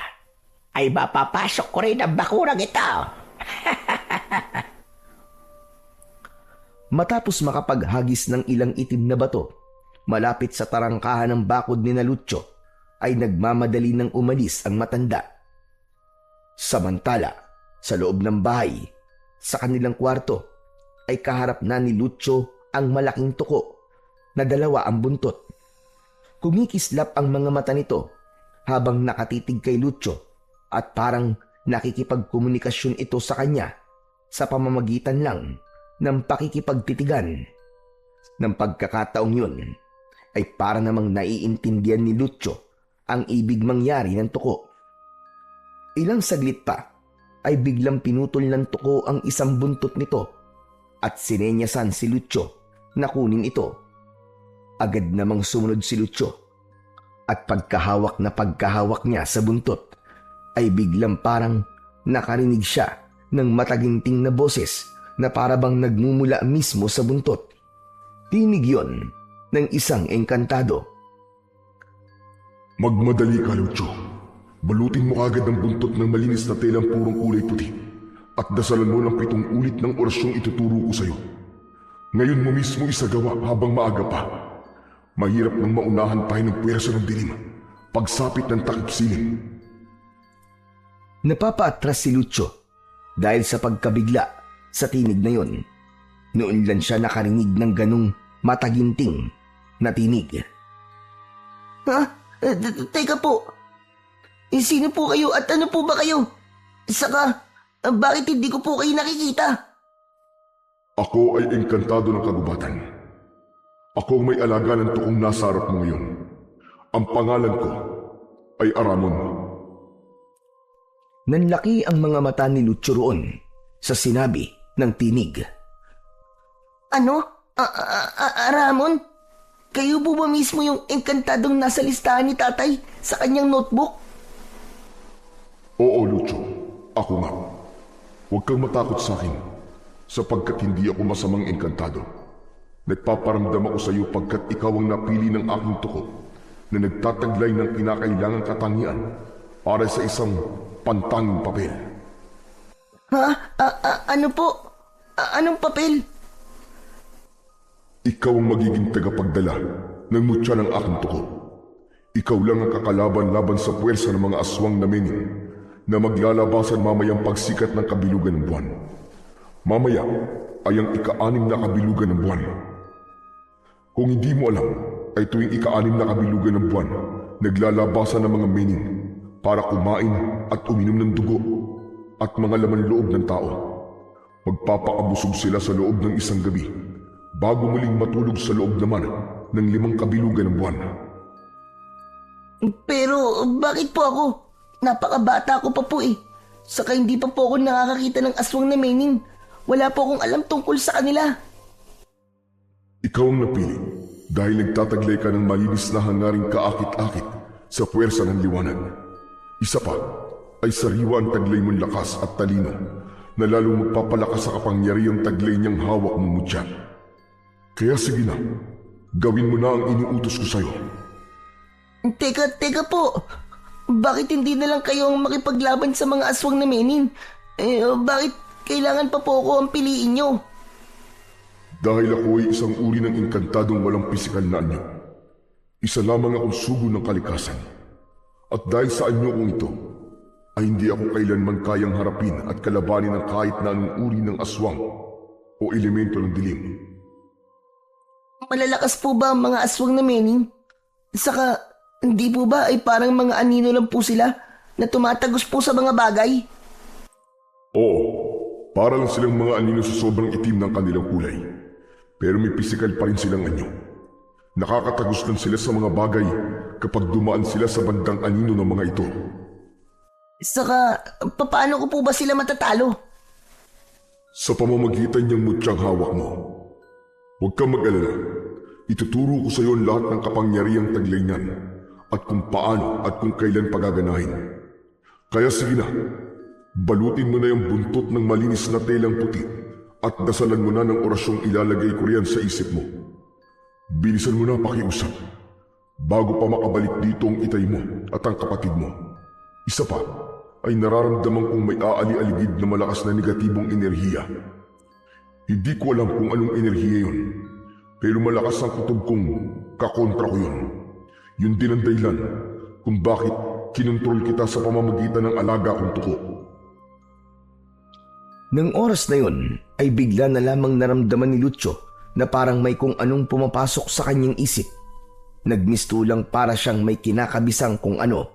ay mapapasok ko rin ang bakurang ito. Matapos makapaghagis ng ilang itim na bato, malapit sa tarangkahan ng bakod ni Lucio, ay nagmamadali ng umalis ang matanda. Samantala, sa loob ng bahay, sa kanilang kwarto, ay kaharap na ni Lucio ang malaking tuko na dalawa ang buntot. Kumikislap ang mga mata nito habang nakatitig kay Lucio at parang nakikipagkomunikasyon ito sa kanya sa pamamagitan lang ng pakikipagtitigan. Ng pagkakataong yun, ay para namang naiintindihan ni Lucio ang ibig mangyari ng tuko. Ilang saglit pa, ay biglang pinutol ng tuko ang isang buntot nito at sinenyasan si Lucio na kunin ito. Agad namang sumunod si Lucio at pagkahawak niya sa buntot ay biglang parang nakarinig siya ng mataginting na boses na parabang nagmumula mismo sa buntot. Tinig yon ng isang engkantado. Magmadali ka, Lucio. Balutin mo agad ang buntot ng malinis na telang purong kulay puti at dasalan mo ng 7 ulit ng orasyong ituturo ko sa iyo. Ngayon mo mismo isagawa habang maaga pa. Mahirap nang maunahan tayo ng puwersa ng dilim, pagsapit ng takip siling. Napapaatras si Lucio dahil sa pagkabigla sa tinig na yon. Noon lang siya nakarinig ng ganong mataginting na tinig. Ha? Teka po. Sino po kayo at ano po ba kayo? Saka, bakit hindi ko po kayo nakikita? Ako ay engkantado ng kagubatan. Ako ang may alaga ng tukong nasa harap mo ngayon. Ang pangalan ko ay Aramon. Nanlaki ang mga mata ni Lucio roon sa sinabi ng tinig. Ano? Ramon? Kayo po ba mismo yung engkantadong nasa listahan ni tatay sa kanyang notebook? Oo, Lucio. Ako nga. Huwag kang matakot sa akin, sapagkat hindi ako masamang engkantado. Nagpaparamdam ako sa iyo pagkat ikaw ang napili ng aking tuko na nagtataglay ng kinakailangang katangian para sa isang pantanging papel. Ha? Ano po? Anong papel? Ikaw ang magiging tagapagdala ng mutya ng aking tuko. Ikaw lang ang kakalaban laban sa puwersa ng mga aswang na mening na maglalabasan mamayang pagsikat ng kabilugan ng buwan. Mamaya ay ang ika-6 na kabilugan ng buwan. Kung hindi mo alam, ay tuwing ika-6 na kabilugan ng buwan, naglalabasan ng mga mening para kumain at uminom ng dugo at mga laman loob ng tao. Magpapakabusog sila sa loob ng isang gabi bago muling matulog sa loob naman ng 5 kabilugan ng buwan. Pero bakit po ako? Napakabata ko pa po eh. Saka hindi pa po ako nakakakita ng aswang na mening. Wala po akong alam tungkol sa kanila. Ikaw ang napili dahil nagtataglay ka ng malinis na hangaring kaakit-akit sa puwersa ng liwanag. Isa pa ay sariwa ang taglay mong lakas at talino na lalong magpapalakas sa kapangyarihang taglay niyang hawak mong mutya. Kaya sige na, gawin mo na ang iniutos ko sa'yo. Teka po. Bakit hindi na lang kayo ang makipaglaban sa mga aswang na mening? Bakit kailangan pa po ako ang piliin nyo? Dahil ako ay isang uri ng engkantadong walang pisikal na anyo. Isa lamang akong sugo ng kalikasan. At dahil sa anyo kong ito, ay hindi ako kailanman kayang harapin at kalabanin ng kahit na anong uri ng aswang o elemento ng dilim. Malalakas po ba ang mga aswang na mening? Saka, hindi po ba ay parang mga anino lang po sila na tumatagos po sa mga bagay? Oo, para lang silang mga anino sa sobrang itim ng kanilang kulay. Pero may pisikal pa rin silang anyo. Nakakatagos lang sila sa mga bagay kapag dumaan sila sa bandang anino ng mga ito. Saka, paano ko po ba sila matatalo? Sa pamamagitan niyang mutyang hawak mo. Huwag kang mag-alala. Ituturo ko sa iyo ang lahat ng kapangyarihang taglay niyan at kung paano at kung kailan pagaganahin. Kaya sige na, balutin mo na yung buntot ng malinis na telang puti at dasalan mo na ng orasyong ilalagay ko riyan sa isip mo. Bilisan mo na pakiusap bago pa makabalik dito ang itay mo at ang kapatid mo. Isa pa ay nararamdaman kong may aali-aligid na malakas na negatibong enerhiya. Hindi ko alam kung anong enerhiya yun, pero malakas ang kutob kong kakontra ko yun. Yun din ang dahilan kung bakit kinontrol kita sa pamamagitan ng alaga kong tuko. Nang oras na yun ay bigla na lamang naramdaman ni Lucio na parang may kung anong pumapasok sa kanyang isip. Nagmistulang para siyang may kinakabisang kung ano.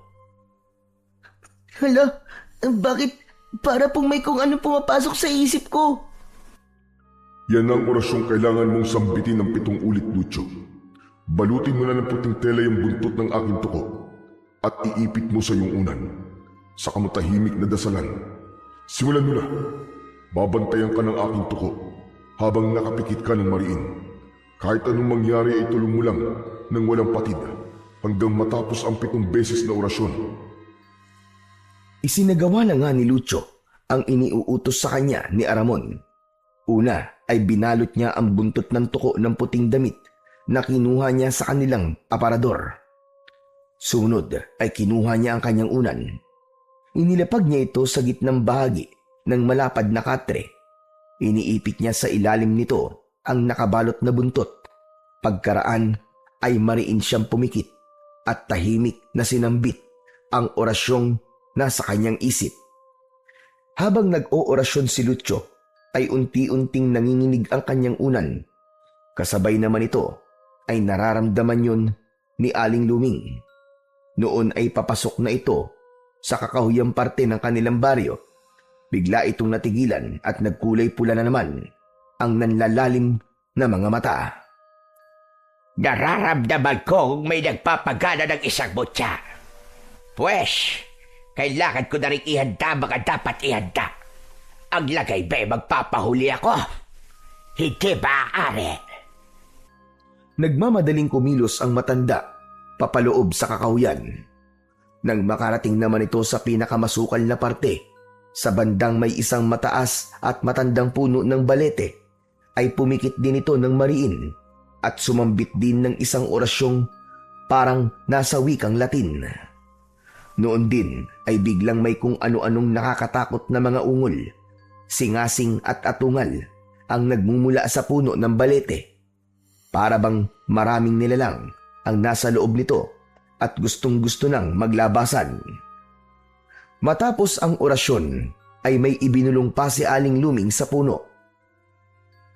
Hala, bakit para pong may kung ano pumapasok sa isip ko? Yan ang orasyong kailangan mong sambitin ng 7 ulit, Lucio. Balutin mo na ng puting tela yung buntot ng aking tuko at iipit mo sa iyong unan. Sa kamutahimik na dasalan. Simulan mo na. Babantayan ka ng aking tuko habang nakapikit ka ng mariin. Kahit anong mangyari ay tulong mo lang nang walang patid hanggang matapos ang 7 beses na orasyon. Isinagawa na nga ni Lucio ang iniuutos sa kanya ni Aramon. Una ay binalot niya ang buntot ng tuko ng puting damit na kinuha niya sa kanilang aparador. Sunod ay kinuha niya ang kanyang unan. Inilapag niya ito sa gitnang bahagi ng malapad na katre. Iniipit niya sa ilalim nito ang nakabalot na buntot. Pagkaraan ay mariin siyang pumikit at tahimik na sinambit ang orasyong nasa kanyang isip. Habang nag-oorasyon si Lucio, ay unti-unting nanginginig ang kanyang unan. Kasabay naman ito ay nararamdaman yun ni Aling Luming. Noon ay papasok na ito sa kakahuyang parte ng kanilang baryo. Bigla itong natigilan at nagkulay pula na naman ang nanlalalim na mga mata. Nararamdaman ko kung may nagpapagana ng isang mutya. Pwes, kailangan ko na rin ihanda mga dapat ihanda. Ang lagay ba'y magpapahuli ako? Hindi ba, Are? Nagmamadaling kumilos ang matanda papaloob sa kakahuyan. Nang makarating naman ito sa pinakamasukal na parte, sa bandang may isang mataas at matandang puno ng balete, ay pumikit din ito ng mariin at sumambit din ng isang orasyong parang nasa wikang Latin. Noon din ay biglang may kung ano-anong nakakatakot na mga ungol, singasing at atungal ang nagmumula sa puno ng balete. Para bang maraming nilalang ang nasa loob nito at gustong-gusto nang maglabasan. Matapos ang orasyon ay may ibinulong pa si Aling Luming sa puno.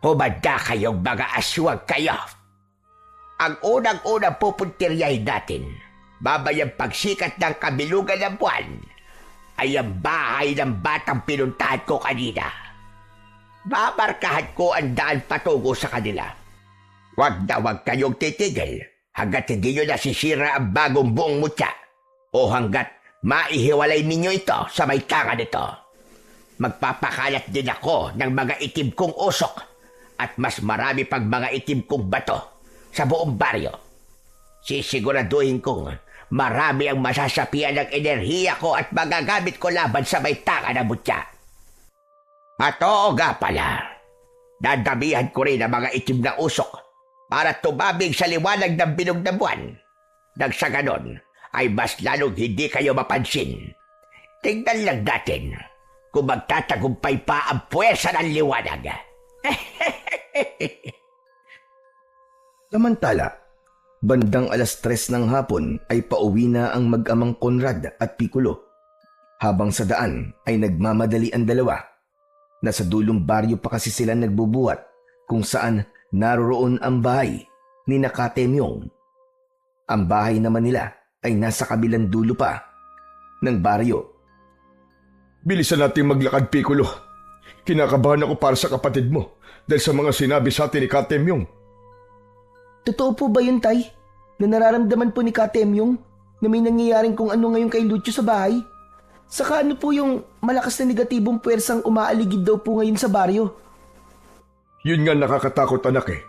Humanda kayong mga aswang kayo. Ang unang-unang pupuntiryahin natin, babayang pagsikat ng kabilugan ng buwan, ay ang bahay ng batang pinuntahan ko kanina. Babarkahan ko ang daan patungo sa kanila. Huwag na huwag kayong titigil hanggat hindi nyo nasisira ang bagong buong mutya o hanggat maihiwalay ninyo ito sa may tanga nito. Magpapakalat din ako ng mga itim kong usok at mas marami pang mga itim kong bato sa buong baryo. Sisiguraduhin kong marami ang masasapian ng enerhiya ko at magagamit ko laban sa may tanga na mutya. At oo nga pala, dadamihan ko rin ang mga itim na usok para tumabig sa liwanag ng bilog na buwan. Nang sa ganon, ay mas lalong hindi kayo mapansin. Tingnan lang natin kung magtatagumpay pa ang puwersa ng liwanag. Samantala, bandang 3:00 ng hapon ay pauwi na ang mag-amang Conrad at Piccolo. Habang sa daan ay nagmamadali ang dalawa. Nasa dulong baryo pa kasi sila nagbubuhat kung saan naroroon ang bahay ni Nakatemyong. Ang bahay naman nila ay nasa kabilang dulo pa ng baryo. Bilisan natin maglakad, Piccolo. Kinakabahan ako para sa kapatid mo dahil sa mga sinabi sa atin ni Katemyong. Totoo po ba yun, Tay? Na nararamdaman po ni Katemyong na may nangyayaring kung ano ngayon kay Lucio sa bahay? Saka ano po yung malakas na negatibong puwersang umaaligid daw po ngayon sa baryo? Yun nga nakakatakot, anak eh.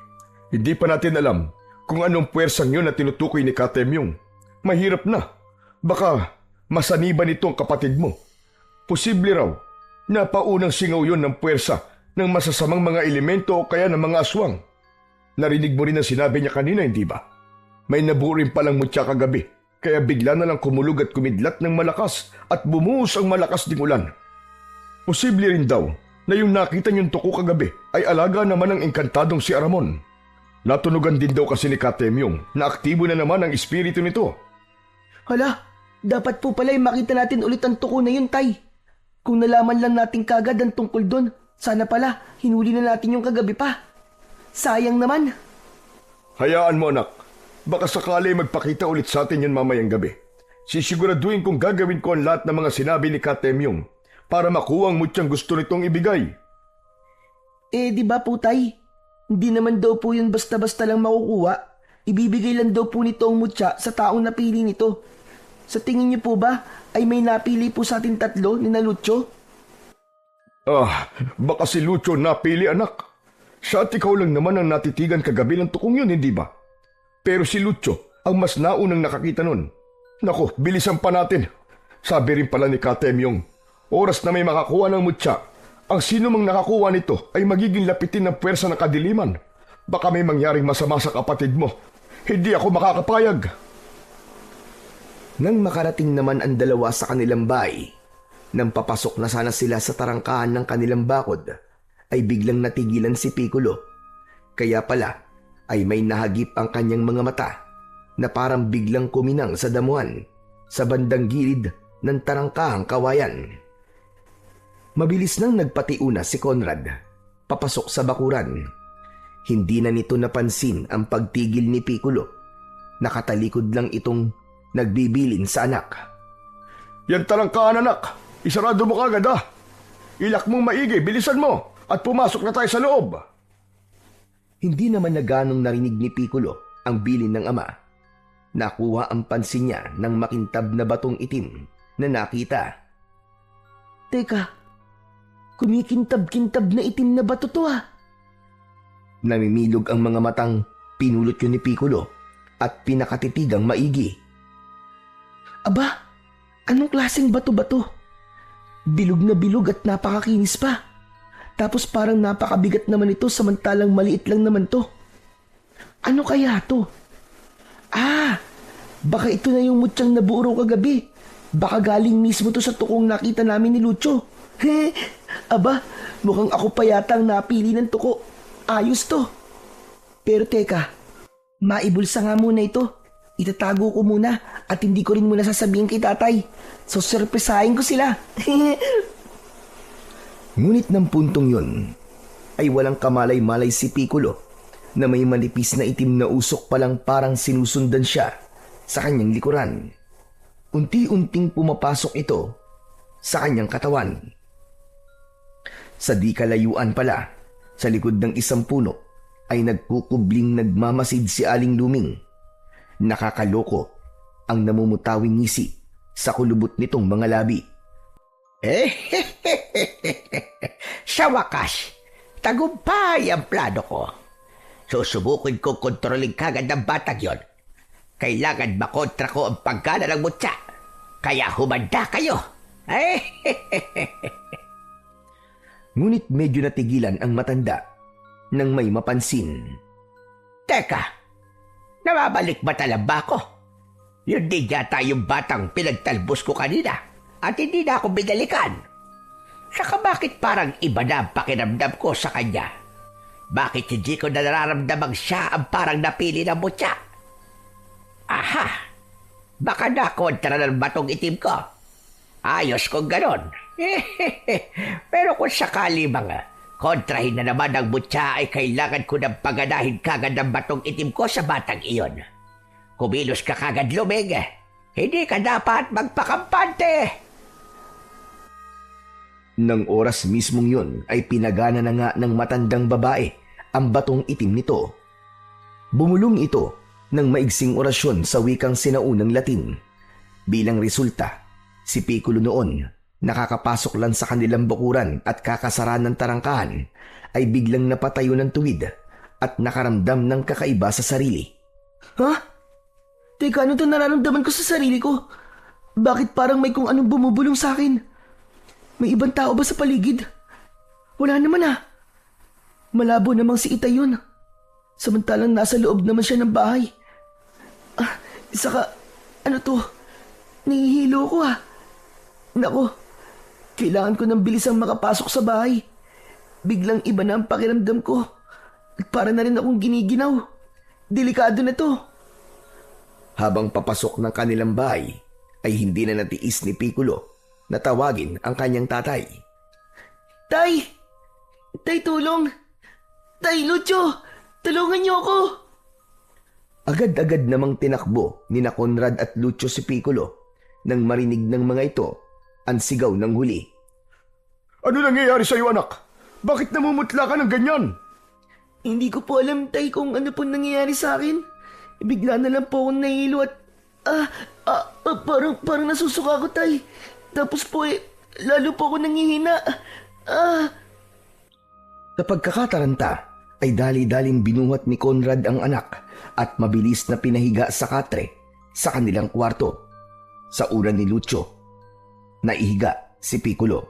Hindi pa natin alam kung anong puwersang yun na tinutukoy ni Katemyong. Mahirap na. Baka masaniban ito ang kapatid mo. Posible raw na paunang singaw yun ng puwersa ng masasamang mga elemento o kaya ng mga aswang. Narinig mo rin ang sinabi niya kanina, hindi ba? May nabuo rin palang mutya kagabi, kaya bigla na lang kumulog at kumidlat ng malakas at bumuhos ang malakas ding ulan. Posible rin daw na yung nakita niyong tuko kagabi ay alaga naman ng engkantadong si Aramon. Natunugan din daw kasi ni Katemyong na aktibo na naman ang espiritu nito. Hala, dapat po pala makita natin ulit ang tuko na yun, Tay. Kung nalaman lang natin kagad ang tungkol doon, sana pala hinuli na natin yung kagabi pa. Sayang naman. Hayaan mo, anak. Baka sakali magpakita ulit sa atin yun mamayang gabi. Sisiguraduhin kong gagawin ko ang lahat ng mga sinabi ni Katemyong para makuha ang mutyang gusto nitong ibigay. Di ba po, Tay? Hindi naman daw po yun basta-basta lang makukuha. Ibibigay lang daw po nito ang mutya sa taong napili nito. Sa tingin niyo po ba ay may napili po sa ating tatlo ni na Lucio? Baka si Lucio napili, anak. Siya at ikaw lang naman ang natitigan kagabi ng tukong yun, hindi ba? Pero si Lucio ang mas naunang nakakita nun. Naku, bilisan pa natin. Sabi rin pala ni Katemyong, oras na may makakuha ng mutya, ang sino mang nakakuha nito ay magiging lapitin ng puwersa ng kadiliman. Baka may mangyaring masama sa kapatid mo. Hindi ako makakapayag. Nang makarating naman ang dalawa sa kanilang bahay, Nang papasok na sana sila sa tarangkahan ng kanilang bakod, ay biglang natigilan si Piccolo. Kaya pala ay may nahagip ang kanyang mga mata na parang biglang kuminang sa damuhan sa bandang gilid ng tarangkahang kawayan. Mabilis nang nagpatiuna si Conrad papasok sa bakuran. Hindi na nito napansin ang pagtigil ni Piccolo. Nakatalikod lang itong nagbibilin sa anak. Yan tarangkahan, anak. Isarado mo kagad, ha? Ilak mong maigi, bilisan mo, at pumasok na tayo sa loob. Hindi naman na ganong narinig ni Piccolo ang bilin ng ama. Nakuha ang pansin niya ng makintab na batong itim na nakita. Teka, kumikintab-kintab na itim na bato to ah. Namimilog ang mga matang pinulot yun ni Piccolo at pinakatitigang maigi. Aba, anong klaseng bato-bato? Bilog na bilog at napakakinis pa. Tapos parang napakabigat naman ito samantalang maliit lang naman to. Ano kaya to? Ah, baka ito na yung mutyang nabuuro kagabi. Baka galing mismo to sa tukong nakita namin ni Lucio. Aba, mukhang ako pa yata ang napili ng tuko. Ayos to. Pero teka, maibulsa nga muna ito. Itatago ko muna at hindi ko rin muna sasabihin kay tatay. So surpresahin ko sila. Ngunit ng puntong yun ay walang kamalay-malay si Piccolo na may manipis na itim na usok palang parang sinusundan siya sa kanyang likuran. Unti-unting pumapasok ito sa kanyang katawan. Sa di kalayuan pala, sa likod ng isang puno ay nagkukubling nagmamasid si Aling Luming. Nakakaloko ang namumutawing ngisi sa kulubot nitong mga labi. Sa wakas, tagumpay ang plano ko. Susubukin ko kontrolin kagad ng batang yon. Kailangan makontra ko ang pagkala ng mutya. Kaya humanda kayo. Ngunit medyo natigilan ang matanda nang may mapansin. Teka, namabalik ba ba ako? Yun din yata yung batang pinagtalbos ko kanina at hindi na ako binalikan. Saka bakit parang iba na ang pakiramdam ko sa kanya? Bakit hindi ko na nararamdamang siya ang parang napili ng mutya? Aha! Baka nakontra ng batong itim ko. Ayos kung ganon. Pero kung sakali mga kontrahin na naman ang mutya ay kailangan ko ng paganahin kagad ng batong itim ko sa batang iyon. Kumilos ka kagad, Luming. Hindi ka dapat magpakampante. Nang oras mismong yun ay pinagana na nga ng matandang babae ang batong itim nito. Bumulong ito ng maigsing orasyon sa wikang sinaunang Latin. Bilang resulta, si Piccolo noon, nakakapasok lang sa kanilang bakuran at kakasara ng tarangkahan, ay biglang napatayo ng tuwid at nakaramdam ng kakaiba sa sarili. Ha? Teka, ano itong nararamdaman ko sa sarili ko? Bakit parang may kung anong bumubulong sa akin? May ibang tao ba sa paligid? Wala naman ah. Malabo namang si Itay yun. Samantalang nasa loob naman siya ng bahay. Saka, ano to? Nahihilo ko ah. Nako, kailangan ko ng bilisang makapasok sa bahay. Biglang iba na ang pakiramdam ko. At para na rin akong giniginaw. Delikado na to. Habang papasok ng kanilang bahay, ay hindi na natiis ni Piccolo na tawagin ang kanyang tatay. Tay! Tay, tulong! Tay, Lucio! Tulungan niyo ako! Agad-agad namang tinakbo ni na Conrad at Lucio si Piccolo nang marinig ng mga ito ang sigaw ng huli. Ano nangyayari sa'yo, anak? Bakit namumutla ka ng ganyan? Hindi ko po alam, Tay, kung ano po nangyayari sa akin. Bigla na lang po akong nahilo at parang nasusuka ako, Tay. Tapos po lalo po ako nangihina. Sa pagkakataranta ay dali-daling binuhat ni Conrad ang anak at mabilis na pinahiga sa katre sa kanilang kwarto. Sa uran ni Lucio, naihiga si Piccolo.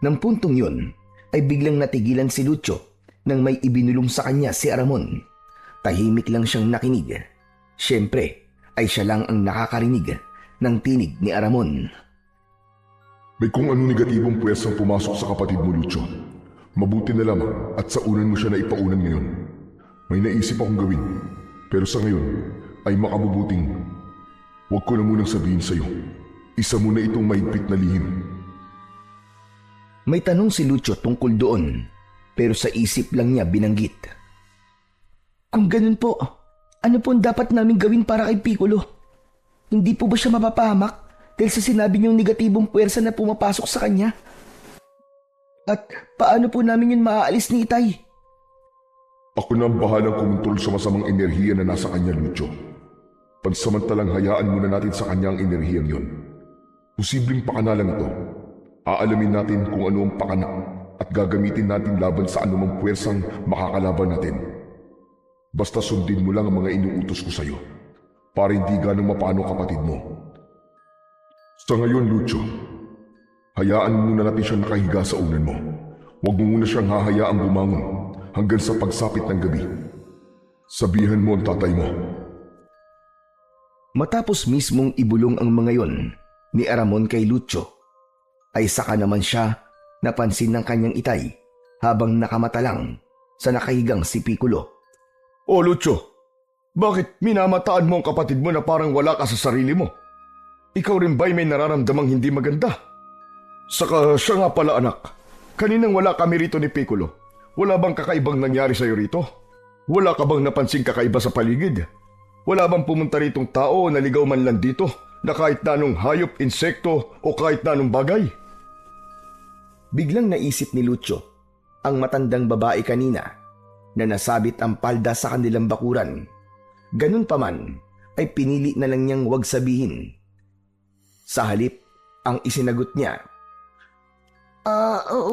Nang puntong yun ay biglang natigilan si Lucio nang may ibinulong sa kanya si Aramon. Tahimik lang siyang nakinig. Siyempre ay siya lang ang nakakarinig ng tinig ni Aramon. May kung ano negatibong puwersang pumasok sa kapatid mo, Lucio. Mabuti na lamang at sa unan mo siya na ipaunan ngayon. May naisip akong gawin, pero sa ngayon ay makabubuting huwag ko na munang sabihin sa'yo. Isa mo na itong mahigpit na lihim. May tanong si Lucio tungkol doon, pero sa isip lang niya binanggit. Kung ganun po, ano po ang dapat namin gawin para kay Piccolo? Hindi po ba siya mapapahamak dahil sa sinabi niyong negatibong puwersa na pumapasok sa kanya? At paano po namin yun maaalis ni Itay? Ako na ang bahalang kumontrol sa masamang enerhiya na nasa kanya, Lucio. Pansamantalang hayaan muna natin sa kanya ang enerhiyang yon. Posibleng pakana lang ito. Aalamin natin kung ano ang pakana at gagamitin natin laban sa anumang puwersang makakalaban natin. Basta sundin mo lang ang mga inuutos ko sa'yo para hindi ganong mapano kapatid mo. Sa ngayon, Lucio, hayaan muna natin siyang nakahiga sa unan mo. Huwag mo muna siyang hahayaang bumangon hanggang sa pagsapit ng gabi. Sabihan mo ang tatay mo. Matapos mismong ibulong ang mga yon ni Aramon kay Lucio, ay saka naman siya napansin ng kanyang itay habang nakamata lang sa nakahigang si Piccolo. O Lucio, bakit minamataan mo ang kapatid mo na parang wala ka sa sarili mo? Ikaw rin ba'y may nararamdamang hindi maganda? Saka siya nga pala anak, kaninang wala kami rito ni Piccolo. Wala bang kakaibang nangyari sa'yo rito? Wala ka bang napansing kakaiba sa paligid? Wala bang pumunta ritong tao o naligaw man lang dito na kahit na anong hayop, insekto o kahit na anong bagay? Biglang naisip ni Lucio ang matandang babae kanina na nasabit ang palda sa kanilang bakuran. Ganun pa man ay pinili na lang niyang wag sabihin. Sa halip, ang isinagot niya.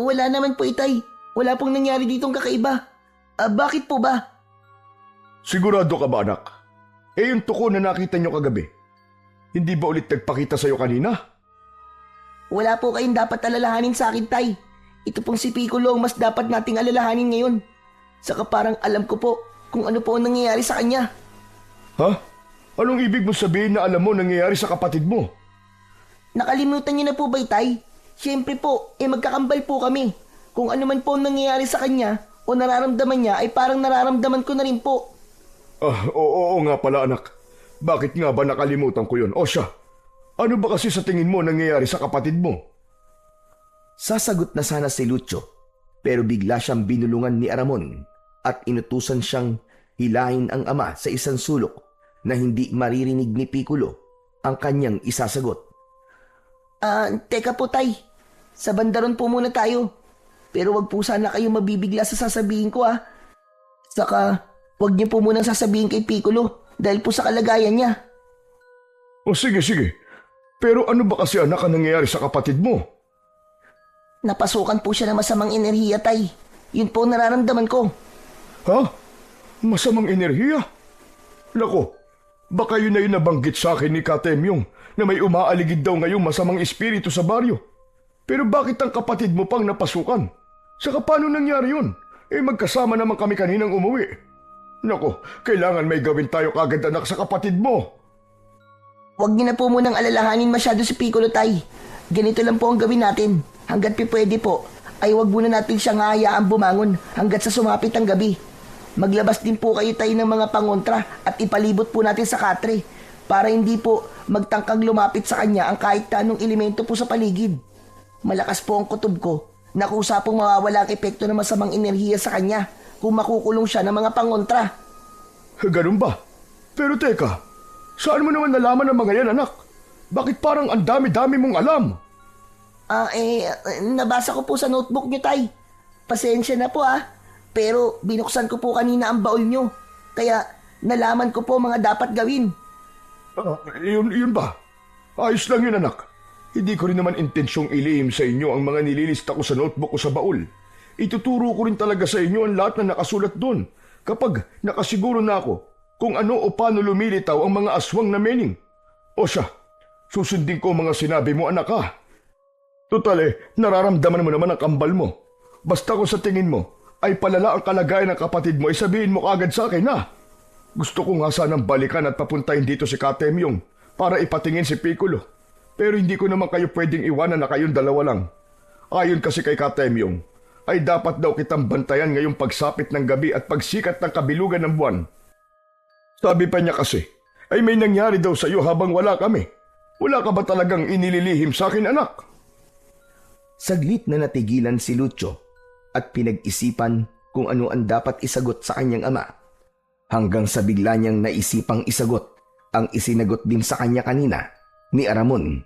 Wala naman po, Itay. Wala pong nangyari ditong kakaiba. Bakit po ba? Sigurado ka ba anak? Yung tuko na nakita niyo kagabi, hindi ba ulit nagpakita sa'yo kanina? Wala po kayong dapat alalahanin sa akin, Tay. Ito pong si Piccolo ang mas dapat nating alalahanin ngayon. Saka parang alam ko po kung ano po ang nangyayari sa kanya. Ha? Anong ibig mo sabihin na alam mo nangyayari sa kapatid mo? Nakalimutan niyo na po ba, Tay? Siyempre po, magkakambal po kami. Kung ano man po ang nangyayari sa kanya o nararamdaman niya ay parang nararamdaman ko na rin po. Oo nga pala anak. Bakit nga ba nakalimutan ko yun? O siya, ano ba kasi sa tingin mo nangyayari sa kapatid mo? Sasagot na sana si Lucio, pero bigla siyang binulungan ni Aramon at inutusan siyang hilahin ang ama sa isang sulok na hindi maririnig ni Piccolo ang kanyang isasagot. Teka po, Tay. Sa bandaron po muna tayo. Pero wag po sana kayo mabibigla sa sasabihin ko, Saka, wag niyo po munang sasabihin kay Piccolo dahil po sa kalagayan niya. O sige. Pero ano ba kasi anak ang nangyayari sa kapatid mo? Napasukan po siya ng masamang enerhiya, Tay. Yun po ang nararamdaman ko. Ha? Masamang enerhiya? Nako, baka yun na yun nabanggit sa akin ni Katemyong na may umaaligid daw ngayong masamang espiritu sa baryo. Pero bakit ang kapatid mo pang napasukan? Saka paano nangyari yun? Magkasama naman kami kaninang umuwi. Nako, kailangan may gawin tayo kagad anak sa kapatid mo. Huwag niyo na po munang alalahanin masyado si Piccolo, Tay. Ganito lang po ang gawin natin. Hanggat pwede po, ay huwag muna natin siyang hayaang bumangon hanggat sa sumapit ang gabi. Maglabas din po kayo, Tay, ng mga pangontra at ipalibot po natin sa katre para hindi po magtangkang lumapit sa kanya ang kahit anong elemento po sa paligid. Malakas po ang kutob ko na kusa pong mawawala ang epekto ng masamang enerhiya sa kanya kung makukulong siya ng mga pangontra. Ganun ba? Pero teka, saan mo naman nalaman ang mga yan, anak? Bakit parang ang dami-dami mong alam? Nabasa ko po sa notebook niyo, Tay. Pasensya na po, Pero binuksan ko po kanina ang baul niyo. Kaya nalaman ko po mga dapat gawin. Yun ba? Ayos lang yun, anak. Hindi ko rin naman intensyong ilihim sa inyo ang mga nililista ko sa notebook ko sa baul. Ituturo ko rin talaga sa inyo ang lahat na nakasulat doon kapag nakasiguro na ako kung ano o paano lumilitaw ang mga aswang na mening. O siya, susundin ko ang mga sinabi mo, anak, Total, nararamdaman mo naman ang kambal mo. Basta kung sa tingin mo ay palala ang kalagayan ng kapatid mo, sabihin mo kagad sa akin, Gusto ko nga sanang balikan at papuntahin dito si Katemyong para ipatingin si Piccolo. Pero hindi ko naman kayo pwedeng iwanan na kayong dalawa lang. Ayon kasi kay Katemyong, ay dapat daw kitang bantayan ngayong pagsapit ng gabi at pagsikat ng kabilugan ng buwan. Sabi pa niya kasi, ay may nangyari daw sa iyo habang wala kami. Wala ka ba talagang inililihim sa akin, anak? Saglit na natigilan si Lucio at pinag-isipan kung ano ang dapat isagot sa kanyang ama. Hanggang sa bigla niyang naisipang isagot ang isinagot din sa kanya kanina ni Aramon.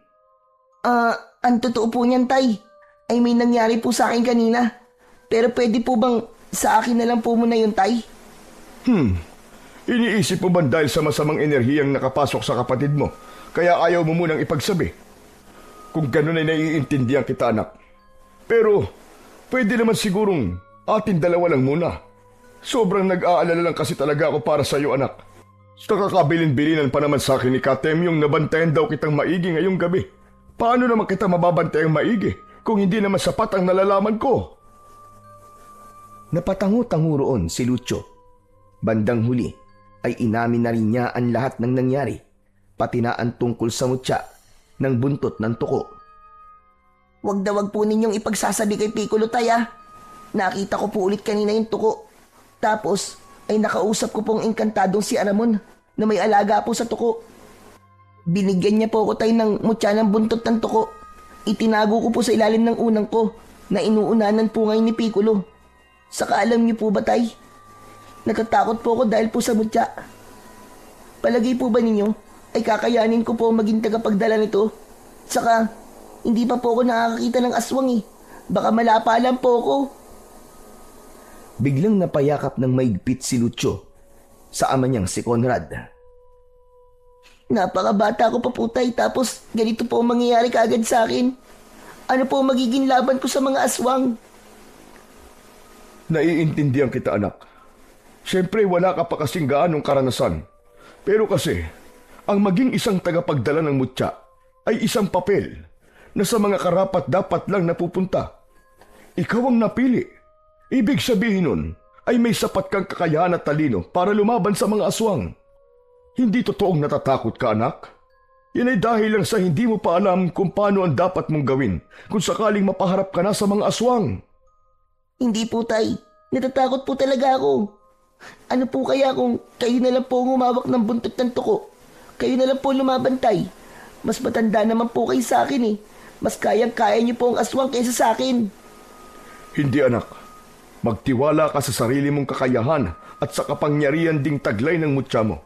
Ang totoo po niyan, Tay, ay may nangyari po sa akin kanina. Pero pwede po bang sa akin na lang po muna yun, Tay? Iniisip mo ba dahil sa masamang enerhiyang nakapasok sa kapatid mo, kaya ayaw mo munang ipagsabi? Kung ganun ay naiintindihan kita, anak. Pero, pwede naman sigurong atin dalawa lang muna. Sobrang nag-aalala lang kasi talaga ako para sa iyo, anak. Sa kakabilin-bilinan pa naman sa akin ni Katemyong nabantayan daw kitang maigi ngayong gabi. Paano naman kita mababantayang maigi kung hindi naman sapat ang nalalaman ko? Napatango-tango roon si Lucio. Bandang huli ay inamin na rin niya ang lahat ng nangyari, pati na ang tungkol sa mutya ng buntot ng tuko. Wag na wag po ninyong ipagsasabi kay Piccolo, Tay, ah. Nakita ko po ulit kanina yung tuko. Tapos ay nakausap ko pong engkantadong si Aramon na may alaga po sa tuko. Binigyan niya po ako, Tay, ng mutya ng buntot ng tuko. Itinago ko po sa ilalim ng unang ko na inuunanan po ngayon ni Piccolo. Saka alam niyo po ba, Tay? Natatakot po ako dahil po sa mutya. Palagay po ba ninyo ay kakayanin ko po maging tagapagdala nito? Saka hindi pa po ako nakakakita ng aswang eh. Baka malapa lang po ako. Biglang napayakap ng maigpit si Lucio sa ama niyang si Conrad. Napakabata ko pa po, Tay, tapos ganito po ang mangyayari kaagad sa akin. Ano po magiging laban ko sa mga aswang? Naiintindihan kita, anak. Siyempre, wala ka pa kasing gaanong karanasan. Pero kasi, ang maging isang tagapagdala ng mutya ay isang papel na sa mga karapat dapat lang napupunta. Ikaw ang napili. Ibig sabihin nun ay may sapat kang kakayahan at talino para lumaban sa mga aswang. Hindi totoong natatakot ka, anak. Yan ay dahil lang sa hindi mo pa alam kung paano ang dapat mong gawin kung sakaling mapaharap ka na sa mga aswang. Hindi po, Tay. Natatakot po talaga ako. Ano po kaya kung kayo na lang po ang humawak ng buntot ng tuko? Kayo na lang po lumaban, Tay. Mas matanda naman po kayo sa akin eh. Mas kayang-kaya niyo po ang aswang kaysa sa akin. Hindi, anak. Magtiwala ka sa sarili mong kakayahan at sa kapangyarihan ding taglay ng mutya mo.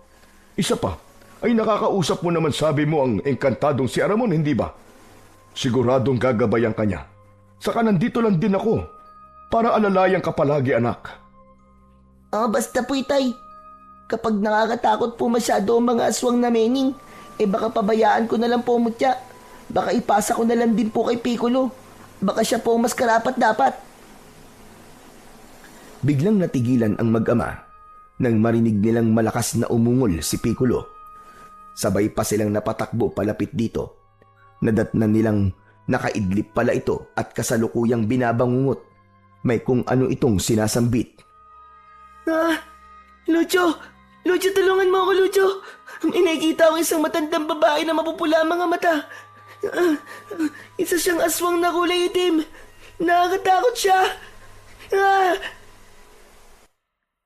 Isa pa, ay nakakausap mo naman sabi mo ang engkantadong si Aramon, hindi ba? Siguradong gagabayan ka niya. Saka nandito lang din ako para alalayan ka palagi, anak. Basta po, Tay. Kapag nakakatakot po masyado ang mga aswang na mening, baka pabayaan ko na lang po mutya. Baka ipasa ko na lang din po kay Piccolo. Baka siya po mas karapat dapat. Biglang natigilan ang mag-ama nang marinig nilang malakas na umungol si Piccolo. Sabay pa silang napatakbo palapit dito. Nadatnan nilang nakaidlip pala ito at kasalukuyang binabangungot. May kung ano itong sinasambit. Lucio! Lucio, tulungan mo ako, Lucio! May nakikita akong isang matandang babae na mapupula ang mga mata. Isa siyang aswang na kulay itim. Nakakatakot siya.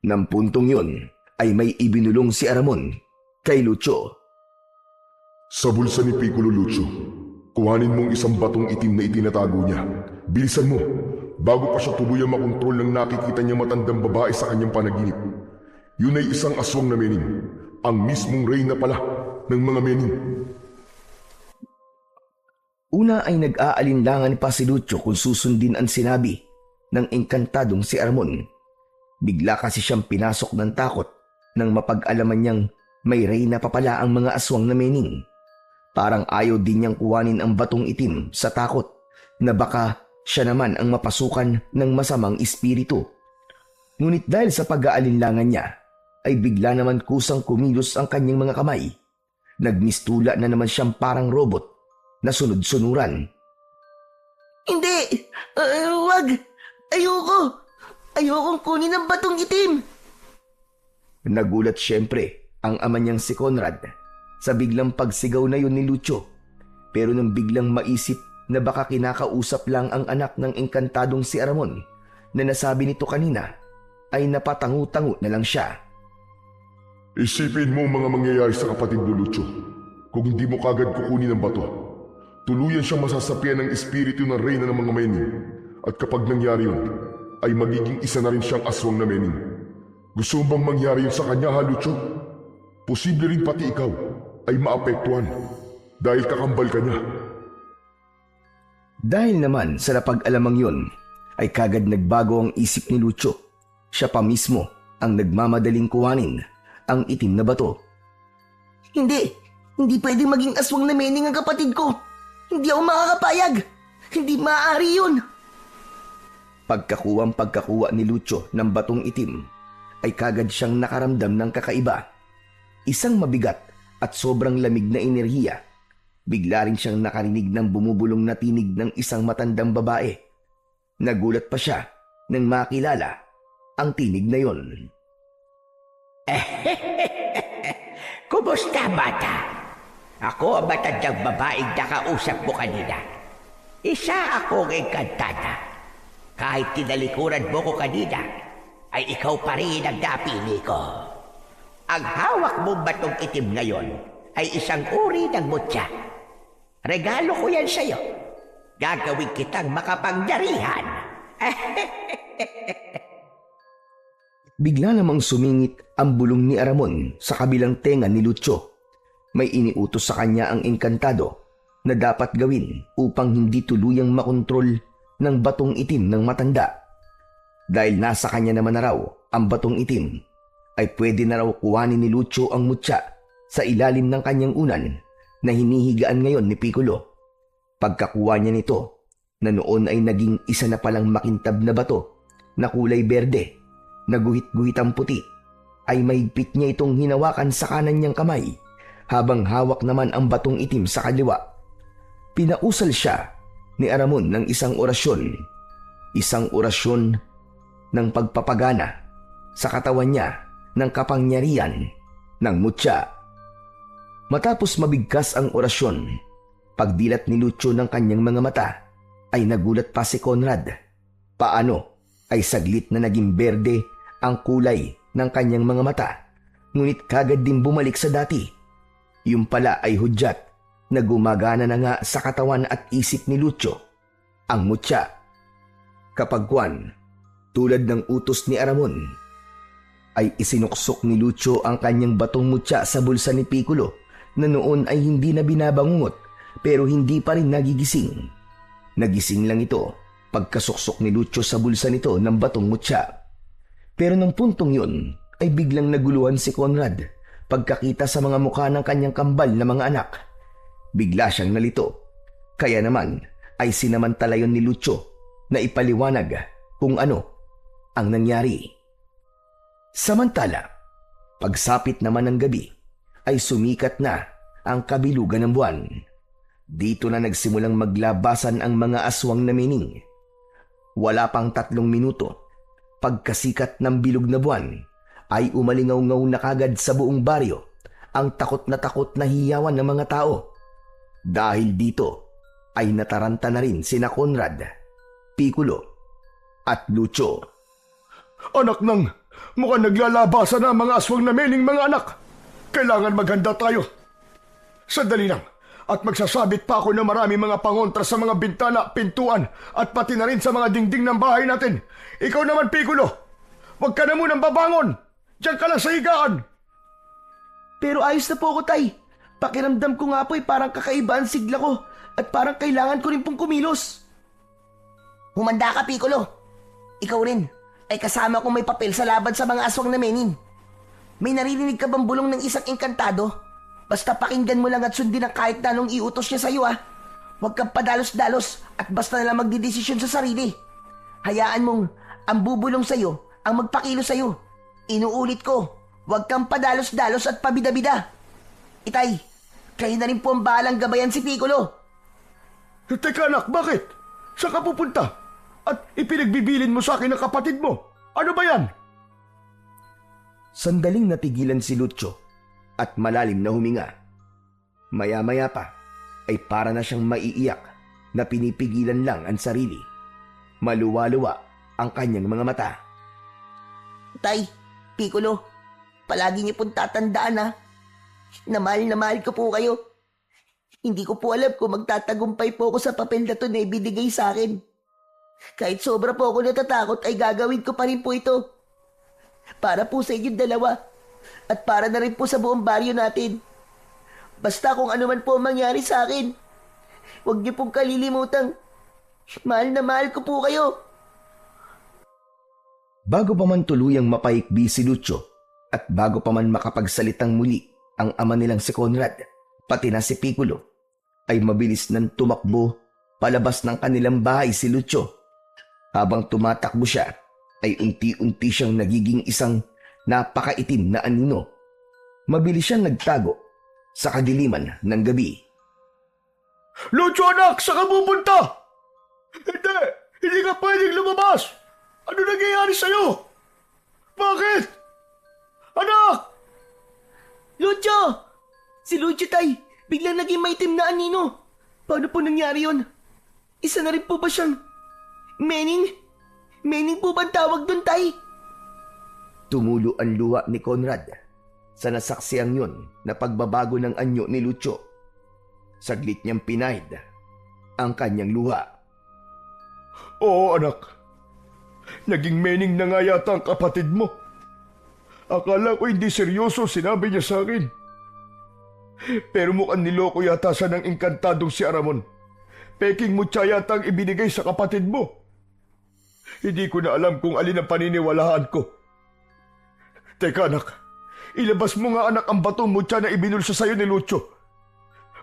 Nang puntong yun ay may ibinulong si Aramon kay Lucio. Sa bulsa ni Piccolo, Lucio, kuhanin mong isang batong itim na itinatago niya. Bilisan mo, bago pa siya tuluyang makontrol ng nakikita niya matandang babae sa kanyang panaginip. Yun ay isang aswang na mening, ang mismong reyna pala ng mga mening. Una ay nag-aalinlangan pa si Lucio kung susundin ang sinabi ng engkantadong si Aramon. Bigla kasi siyang pinasok ng takot nang mapag-alaman niyang may reyna pa pala ang mga aswang na mening. Parang ayaw din niyang kuwanin ang batong itim sa takot na baka siya naman ang mapasukan ng masamang espiritu. Ngunit dahil sa pag-aalinlangan niya, ay bigla naman kusang kumilos ang kanyang mga kamay. Nagmistula na naman siyang parang robot na sunod-sunuran. Hindi! Wag! Ayoko! Ayokong kunin ang batong itim! Nagulat siyempre ang ama niyang si Conrad sa biglang pagsigaw na yun ni Lucio. Pero nang biglang maisip na baka kinakausap lang ang anak ng engkantadong si Aramon na nasabi nito kanina, ay napatangu-tangu na lang siya. Isipin mo ang mga mangyayari sa kapatid mo, Lucio. Kung hindi mo kagad kukunin ang bato, tuluyan siyang masasapian ng espiritu ng reyna ng mga Mening. At kapag nangyari yun, ay magiging isa na rin siyang aswang na Mening. Gusto mo bang mangyari yun sa kanya, ha, Lucio? Posible rin pati ikaw ay maapektuhan dahil kakambal ka niya. Dahil naman sa napag-alamang yon, ay kagad nagbago ang isip ni Lucio. Siya pa mismo ang nagmamadaling kuhanin ang itim na bato. Hindi pwedeng maging aswang na Mening ang kapatid ko. Hindi ako makakapayag. Hindi maaari yun. Pagkakuha ni Lucio ng batong itim, ay kagad siyang nakaramdam ng kakaiba. Isang mabigat at sobrang lamig na enerhiya. Bigla rin siyang nakarinig ng bumubulong na tinig ng isang matandang babae. Nagulat pa siya nang makilala ang tinig na yon. Kumusta, bata? Ako ang matandang babaeng nakausap mo kanina. Isa akong engkantada. Kahit tinalikuran mo ko kanina, ay ikaw pa rin ang napili ko. Ang hawak mong batong itim ngayon ay isang uri ng mutya. Regalo ko yan sa'yo. Gagawin kitang makapangyarihan. Bigla namang sumingit ang bulong ni Aramon sa kabilang tenga ni Lucio. May iniutos sa kanya ang engkantado na dapat gawin upang hindi tuluyang makontrol ng batong itim ng matanda. Dahil nasa kanya naman na raw ang batong itim, ay pwede na raw kuhanin ni Lucio ang mutya sa ilalim ng kanyang unan na hinihigaan ngayon ni Piccolo. Pagkakuha niya nito, na noon ay naging isa na palang makintab na bato na kulay berde, na guhit-guhitang puti, ay mahigpit niya itong hinawakan sa kanan niyang kamay, habang hawak naman ang batong itim sa kaliwa. Pinausal siya ni Aramon ng isang orasyon ng pagpapagana sa katawan niya ng kapangyarihan ng mutya. Matapos mabigkas ang orasyon, pagdilat ni Lucio ng kanyang mga mata, ay nagulat pa si Conrad. Paano ay saglit na naging berde ang kulay ng kanyang mga mata, ngunit kagad din bumalik sa dati. Yung pala ay hudyat na gumagana na nga sa katawan at isip ni Lucio, ang mutya. Kapag tulad ng utos ni Aramon, ay isinuksok ni Lucio ang kanyang batong mutya sa bulsa ni Piccolo na noon ay hindi na binabangungot pero hindi pa rin nagigising. Nagising lang ito pagkasuksok ni Lucio sa bulsa nito ng batong mutya. Pero nang puntong yun ay biglang naguluhan si Conrad pagkakita sa mga mukha ng kanyang kambal na mga anak. Bigla siyang nalito. Kaya naman ay sinamantala yun ni Lucio na ipaliwanag kung ano ang nangyari. Samantala, pagsapit naman ng gabi ay sumikat na ang kabilugan ng buwan. Dito na nagsimulang maglabasan ang mga aswang na Mening. Wala pang 3 minuto, pagkasikat ng bilog na buwan, ay umalingaw-ngaw na kagad sa buong baryo ang takot na hiyawan ng mga tao. Dahil dito ay nataranta na rin sina Conrad, Piccolo at Lucio. Anak nang, mukhang naglalabasan na ang mga aswang na Mening, mga anak. Kailangan maghanda tayo. Sandali lang, at magsasabit pa ako ng marami mga pangontra sa mga bintana, pintuan, at pati na rin sa mga dingding ng bahay natin. Ikaw naman, Piccolo, huwag ka na munang babangon. Diyan ka lang sa higaan. Pero ayos na po ako, Tay. Pakiramdam ko nga po ay parang kakaiba ang sigla ko at parang kailangan ko rin pong kumilos. Humanda ka, Piccolo. Ikaw rin ay kasama kong may papel sa laban sa mga aswang na Mening. May naririnig ka bang bulong ng isang engkantado? Basta pakinggan mo lang at sundin ang kahit na anong iutos niya sa'yo, ah. Huwag kang padalos-dalos at basta na lang magdidesisyon sa sarili. Hayaan mong ang bubulong sa'yo ang magpakilo sa'yo. Inuulit ko, huwag kang padalos-dalos at pabida-bida. Itay, kayo na rin po ang bahalang gabayan si Piccolo. Teka anak, bakit? Saan ka pupunta? At ipinagbibilin mo sa akin ang kapatid mo. Ano ba yan? Sandaling natigilan si Lucio at malalim na huminga. Maya-maya pa ay para na siyang maiiyak na pinipigilan lang ang sarili. Maluwa-luwa ang kanyang mga mata. Tay, Piccolo, palagi niyo pong tatandaan na mahal ko po kayo. Hindi ko po alam kung magtatagumpay po ako sa papel na to na ibinigay sa akin. Kahit sobra po ako natatakot ay gagawin ko pa rin po ito. Para po sa inyong dalawa at para na rin po sa buong baryo natin. Basta kung ano man po mangyari sa akin, huwag niyo pong kalilimutang mahal na mahal ko po kayo. Bago pa man tuluyang mapaikbi si Lucio at bago pa man makapagsalitang muli ang ama nilang si Conrad, pati na si Piccolo, ay mabilis nang tumakbo palabas ng kanilang bahay si Lucio. Habang tumatakbo siya, ay unti-unti siyang nagiging isang napakaitim na anino. Mabilis siyang nagtago sa kadiliman ng gabi. Lucio anak, saan ka pupunta? Hindi ka pwedeng lumabas! Ano nangyayari sa'yo? Bakit? Anak! Lucio! Si Lucio, tay! Biglang naging maitim na anino. Paano po nangyari yun? Isa na rin po ba siyang Mening? Mening po ba tawag doon, tay? Tumulo ang luha ni Conrad sa nasaksiyang yun na pagbabago ng anyo ni Lucio. Saglit niyang pinahid ang kanyang luha. Oo anak. Naging mening na nga yata ang kapatid mo. Akala ko hindi seryoso sinabi niya sa akin. Pero mukhang niloko yata siya ng engkantadong si Aramon. Peking mutya yata ang ibinigay sa kapatid mo. Hindi ko na alam kung alin ang paniniwalaan ko. Teka anak, ilabas mo nga anak ang batong mutya na ibinulsa sa'yo ni Lucio.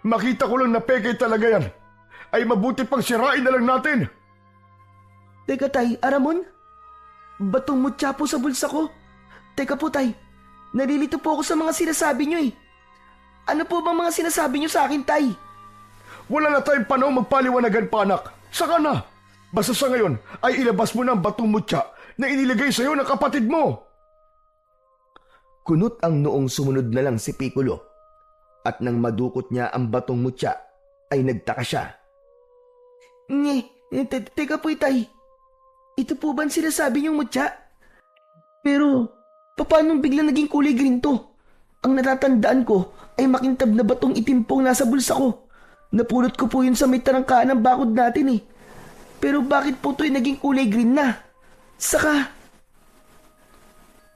Makita ko lang na peke talaga yan. Ay mabuti pang sirain na lang natin. Teka, tay, Aramon? Batong mutya po sa bulsa ko. Teka po, tay. Nalilito po ako sa mga sinasabi niyo eh. Ano po bang mga sinasabi niyo sa akin, tay? Wala na tayong panahon magpaliwanagan pa anak. Saka na. Basta sa ngayon ay ilabas mo na ang batong mutya na inilagay sa iyo ng kapatid mo. Kunot ang noong sumunod na lang si Piccolo. At nang madukot niya ang batong mutya, ay nagtaka siya. Teka po, tay. Ito po ba ang sinasabi niyong mutya? Pero, paano biglang naging kulay green to? Ang natatandaan ko ay makintab na batong itim pong nasa bulsa ko. Napulot ko po yun sa may tarangkaan ng bakod natin eh. Pero bakit po ito'y naging kulay green na? Saka...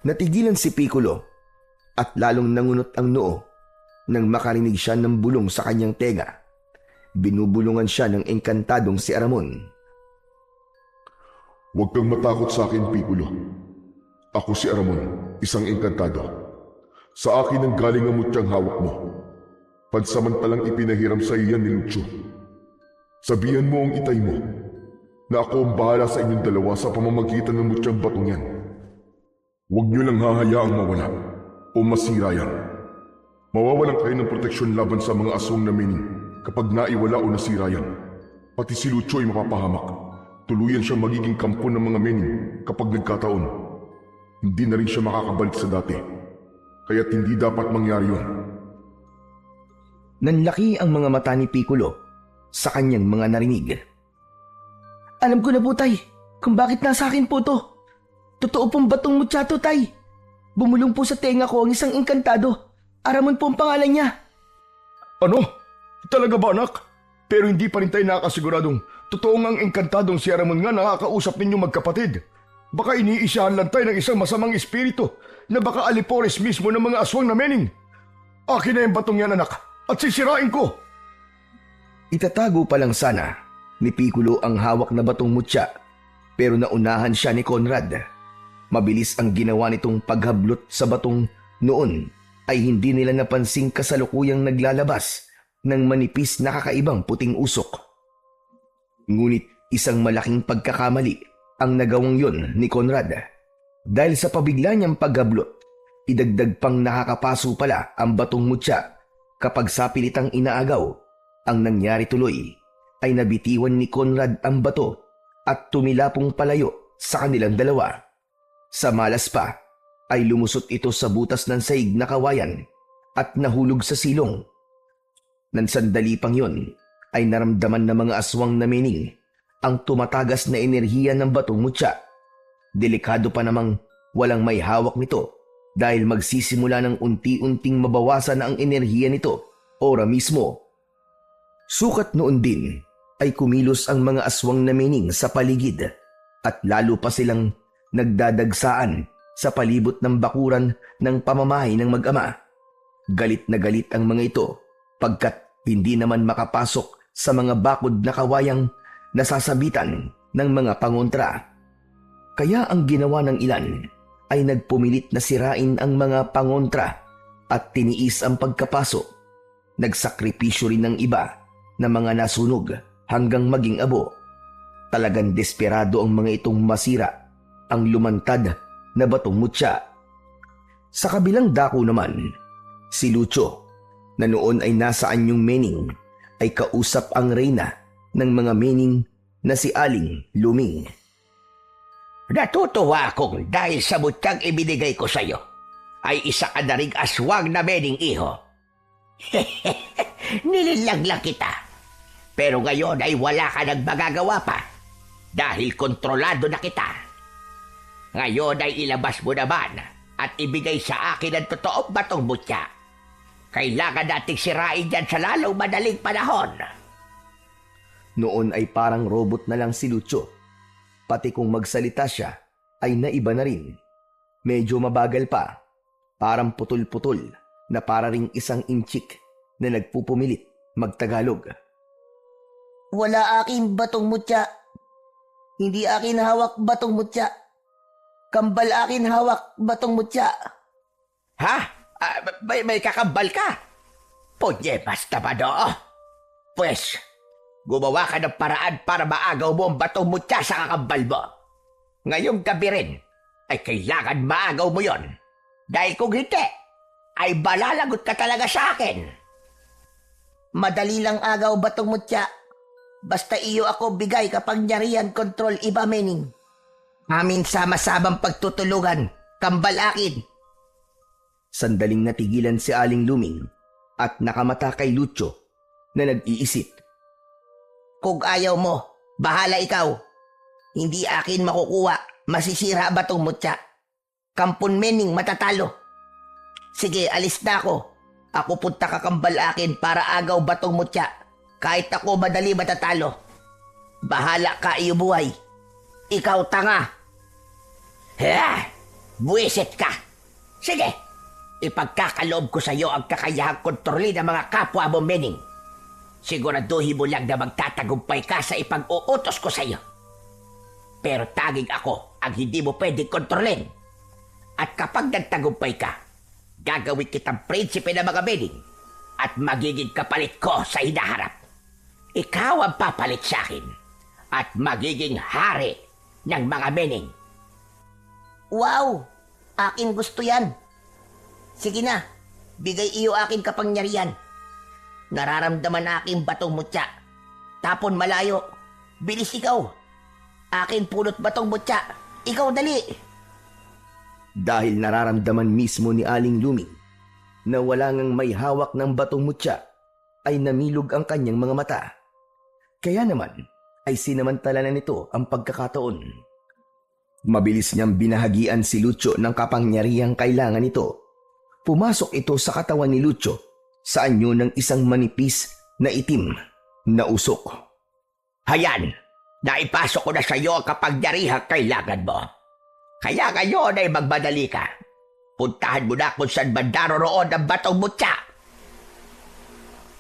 Natigilan si Piccolo at lalong nangunot ang noo nang makarinig siya ng bulong sa kanyang tenga. Binubulungan siya ng engkantadong si Aramon. Huwag kang matakot sa akin, Piccolo. Ako si Aramon, isang engkantado. Sa akin ang galing ang mutyang hawak mo. Pansamantalang ipinahiram sa iyan ni Lucio. Sabihan mo ang itay mo na ako ang bahala sa inyong dalawa sa pamamagitan ng mutyang batong yan. Huwag niyo lang hahayaang mawala o masira yan. Mawawalan kayo ng proteksyon laban sa mga aswang na mening kapag naiwala o nasira yan. Pati si Lucio ay mapapahamak. Tuluyan siyang magiging kampo ng mga mening kapag nagkataon. Hindi na rin siya makakabalik sa dati. Kaya't hindi dapat mangyari yun. Nanlaki ang mga mata ni Piccolo sa kanyang mga narinig. Alam ko na po, tay, kung bakit nasa akin po to. Totoo pong batong mutya to, tay. Bumulong po sa tenga ko ang isang engkantado. Aramon po ang pangalan niya. Ano? Talaga ba anak? Pero hindi pa rin tayo nakasiguradong totoo ngang engkantadong si Aramon nga nakakausap ninyo magkapatid. Baka iniisahan lang tayo ng isang masamang espiritu na baka alipores mismo ng mga aswang na mening. Akin na yung batong yan anak at sisirain ko. Itatago pa lang sana ni Piccolo ang hawak na batong mutya pero naunahan siya ni Conrad. Mabilis ang ginawa nitong paghablot sa batong noon ay hindi nila napansing kasalukuyang naglalabas ng manipis na kakaibang puting usok. Ngunit isang malaking pagkakamali ang nagawang yon ni Conrad. Dahil sa pabigla niyang paghablot, idagdag pang nakakapaso pala ang batong mutya kapag sa pilitang inaagaw. Ang nangyari tuloy ay nabitiwan ni Conrad ang bato at tumilapong palayo sa kanilang dalawa. Sa malas pa ay lumusot ito sa butas ng saig na kawayan at nahulog sa silong. Nang sandali pang yun, ay naramdaman ng mga aswang na mening ang tumatagas na enerhiya ng batong mutya. Delikado pa namang walang may hawak nito dahil magsisimula ng unti-unting mabawasan ang enerhiya nito ora mismo. Sukat noon din ay kumilos ang mga aswang na mening sa paligid at lalo pa silang nagdadagsaan sa palibot ng bakuran ng pamamahay ng mag-ama. Galit na galit ang mga ito pagkat hindi naman makapasok sa mga bakod na kawayang nasasabitan ng mga pangontra. Kaya ang ginawa ng ilan ay nagpumilit na sirain ang mga pangontra at tiniis ang pagkapasok. Nagsakripisyo rin ng iba na mga nasunog hanggang maging abo. Talagang desperado ang mga itong masira ang lumantad na batong mutya. Sa kabilang dako naman, si Lucio na noon ay nasa anyong mening ay kausap ang reyna ng mga mening na si Aling Luming. Natutuwa akong dahil sa mutyang ibinigay ko sa'yo ay isa ka na ring aswang na mening iho. Nililaglang kita. Pero ngayon ay wala ka nang magagawa pa dahil kontrolado na kita. Ngayon ay ilabas mo naman at ibigay sa akin ang totoong batong mutya. Kailangan nating sirain yan sa lalong madaling panahon. Noon ay parang robot na lang si Lucio. Pati kung magsalita siya ay naiba na rin. Medyo mabagal pa. Parang putol-putol na para ring isang inchik na nagpupumilit magtagalog. Wala aking batong mutya. Hindi akin hawak batong mutya. Kambal akin hawak batong mutya. Ha? May kakambal ka? Punye, basta ba no? Pues, gumawa ka ng paraan para maagaw mo ang batong mutya sa kakambal mo. Ngayong gabi rin, ay kailangan maagaw mo yon. Dahil kung hindi, ay balalagot ka talaga sa akin. Madali lang agaw batong mutya. Basta iyo ako bigay kapangyarihan kontrol iba mening. Amin sama-samang pagtutulungan, kambal akin. Sandaling natigilan si Aling Luming at nakamata kay Lucio na nag-iisip. Kung ayaw mo, bahala ikaw. Hindi akin makukuha, masisira batong mutya. Kampon mening matatalo. Sige, alis na ako. Ako punta kakambal akin para agaw batong mutya. Kahit ako madali matatalo. Bahala ka iyo buhay. Ikaw tanga. Ha? Buwisit ka. Sige, ipagkakaloob ko sa iyo ang kakayahang kontrolin ng mga kapwa mo mening. Siguraduhin mo lang na magtatagumpay ka sa ipag-uutos ko sa iyo. Pero taging ako ang hindi mo pwedeng kontrolin. At kapag nagtagumpay ka, gagawin kitang prinsipe ng mga mening at magiging kapalit ko sa hinaharap. Ikaw ang papalit sa akin at magiging hari ng mga mening. Wow! Akin gusto yan. Sige na, bigay iyo akin kapangyarihan. Nararamdaman aking batong mutya. Tapon malayo. Bilis ikaw. Akin pulot batong mutya. Ikaw dali. Dahil nararamdaman mismo ni Aling Luming na wala ngang may hawak ng batong mutya, ay namilog ang kanyang mga mata. Kaya naman ay sinamantala na nito ang pagkakataon. Mabilis niyang binahagian si Lucio ng kapangyarihang kailangan nito. Pumasok ito sa katawan ni Lucio sa anyo ng isang manipis na itim na usok. Hayan, naipasok ko na sa iyo ang kapangyarihang kailangan mo. Kaya ngayon ay magmadali ka. Puntahan mo na kung saan banda roon ang batong mutya.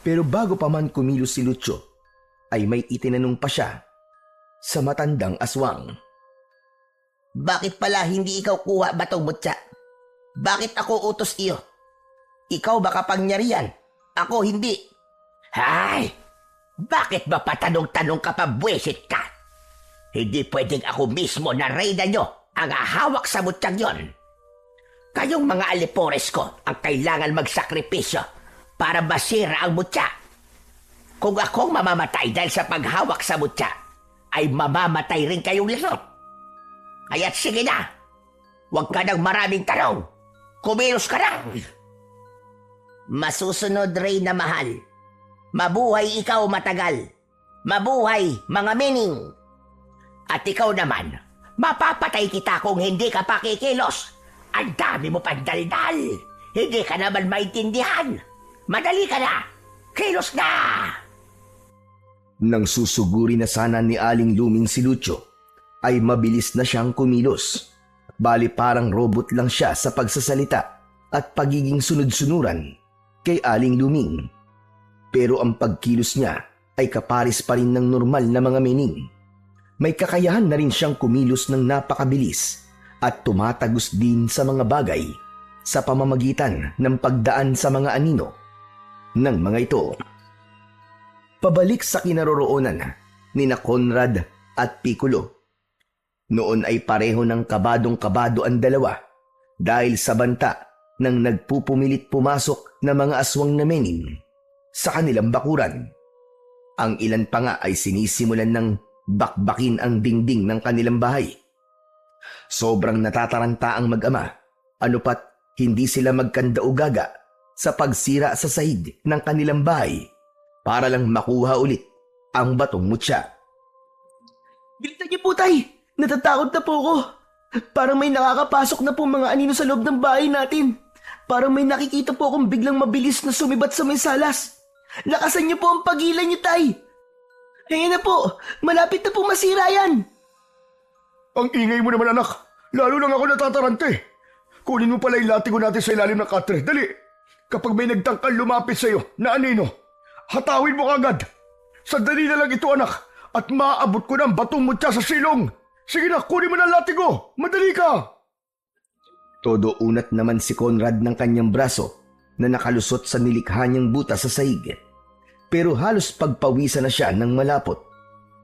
Pero bago pa man kumilos si Lucio, ay may itinanong pa siya sa matandang aswang. Bakit pala hindi ikaw kuha batong mutya? Bakit ako utos iyo? Ikaw ba kapangyarihan? Ako hindi. Hay! Bakit ba patanong-tanong ka pa, buwisit ka? Hindi pwedeng ako mismo na reyna nyo ang ahawak sa mutyang yon. Kayong mga alipores ko ang kailangan magsakripisyo para masira ang mutya. Kung akong mamamatay dahil sa paghawak sa mutya, ay mamamatay rin kayong lahat. Kaya't sige na, huwag ka ng maraming tanong. Kumilos ka na. Masusunod, Reyna mahal. Mabuhay ikaw matagal. Mabuhay mga mining. At ikaw naman, mapapatay kita kung hindi ka pakikilos. Ang dami mo pandaldal. Hindi ka naman maintindihan. Madali ka na. Kilos na! Nang susuguri na sana ni Aling Luming si Lucio, ay mabilis na siyang kumilos. Bali parang robot lang siya sa pagsasalita at pagiging sunod-sunuran kay Aling Luming. Pero ang pagkilos niya ay kaparis pa rin ng normal na mga mening. May kakayahan na rin siyang kumilos ng napakabilis at tumatagos din sa mga bagay sa pamamagitan ng pagdaan sa mga anino ng mga ito. Pabalik sa kinaroroonan ni na Conrad at Piccolo. Noon ay pareho ng kabadong-kabado ang dalawa dahil sa banta ng nagpupumilit pumasok na mga aswang na mening sa kanilang bakuran. Ang ilan pa nga ay sinisimulan ng bakbakin ang dingding ng kanilang bahay. Sobrang natataranta ang mag-ama, ano pat hindi sila magkandaugaga sa pagsira sa sahig ng kanilang bahay para lang makuha ulit ang batong mutya. Bilitan niyo po, Tay! Natatakot na po ako. Parang may nakakapasok na po mga anino sa loob ng bahay natin. Parang may nakikita po akong biglang mabilis na sumibat sa may salas. Lakasan niyo po ang pagilan niyo, Tay! Ayan na po! Malapit na po masira yan! Ang ingay mo naman, anak. Lalo lang ako natatarante. Kunin mo pala yung latigo natin sa ilalim ng katre. Dali! Kapag may nagtangkal lumapit sa'yo na anino, hatawin mo kagad. Sandali na lang ito, anak. At maaabot ko ng batong mutya sa silong. Sige na, kunin mo na ang latigo. Madali ka! Todo unat naman si Conrad ng kanyang braso na nakalusot sa nilikha niyang butas sa sahig. Pero halos pagpawisan na siya ng malapot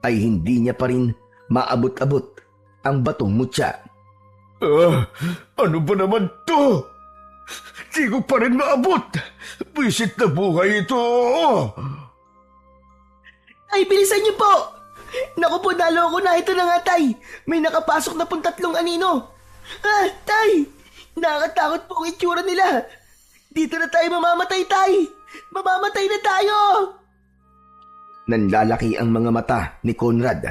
ay hindi niya pa rin maabot-abot ang batong mutya. Ano ba naman to? Di ko pa rin maabot. Wisit na buhay ito. Ay, bilisan niyo po! Naku po, naloko na. Ito na nga, Tay. May nakapasok na pong 3 anino. Tay! Nakakatakot po ang itsura nila. Dito na tayo mamamatay, Tay. Mamamatay na tayo! Nanlalaki ang mga mata ni Conrad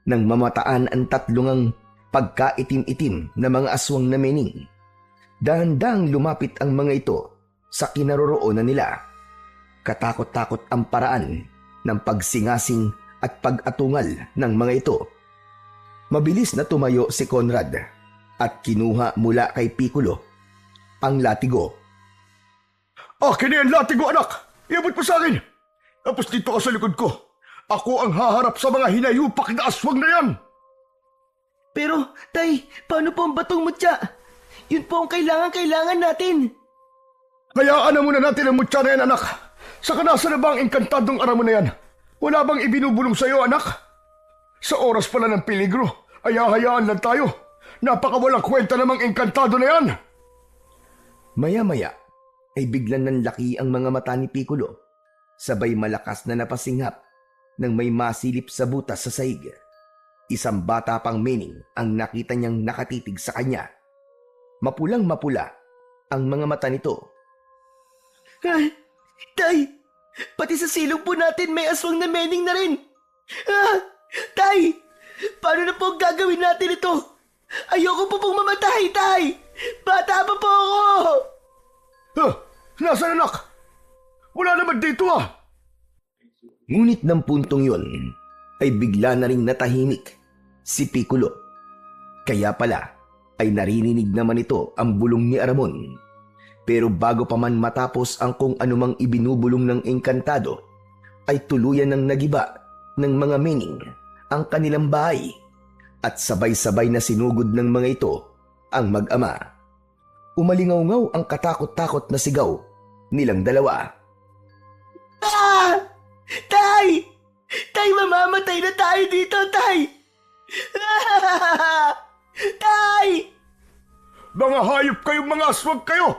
nang mamataan ang 3 ang pagkaitim-itim na mga aswang na mening. Dahan-dahang lumapit ang mga ito sa kinaroroonan nila. Katakot-takot ang paraan ng pagsingasing at pag-atungal ng mga ito. Mabilis na tumayo si Conrad at kinuha mula kay Piccolo ang latigo. Akin na yan latigo, anak. Iabot mo sa akin. Tapos dito ka sa likod ko. Ako ang haharap sa mga hinayupak na aswang na yan. Pero, Tay, paano po ang batong mutya? Yun po ang kailangan natin. Hayaan na muna natin ang mutya na yan, anak. Saka nasa na ba ang engkantadong aramo na yan? Wala bang ibinubulong sa'yo, anak? Sa oras pala ng peligro, ay hahayaan lang tayo. Napakawalang kwenta namang engkantado na yan. Maya-maya ay biglang nanlaki ang mga mata ni Piccolo. Sabay malakas na napasinghap nang may masilip sa butas sa sahig. Isang bata pang mening ang nakita niyang nakatitig sa kanya. Mapulang-mapula ang mga mata nito. Tay! Pati sa silong po natin may aswang na mening na rin. Tay! Paano na po gagawin natin ito? Ayoko po pong mamatay, Tay! Bata pa po ako! Nasaan, anak? Wala naman dito, Ngunit ng puntong yon ay bigla na ring natahimik si Piccolo. Kaya pala ay naririnig naman ito ang bulong ni Aramon. Pero bago pa man matapos ang kung anumang ibinubulong ng engkantado, ay tuluyan ng nagiba ng mga mening ang kanilang bahay at sabay-sabay na sinugod ng mga ito ang mag-ama. Umalingaw-ngaw ang katakot-takot na sigaw nilang dalawa. Tay! Tay, mamamatay na tayo dito, Tay! Tay! Mga hayop kayong mga aswang kayo!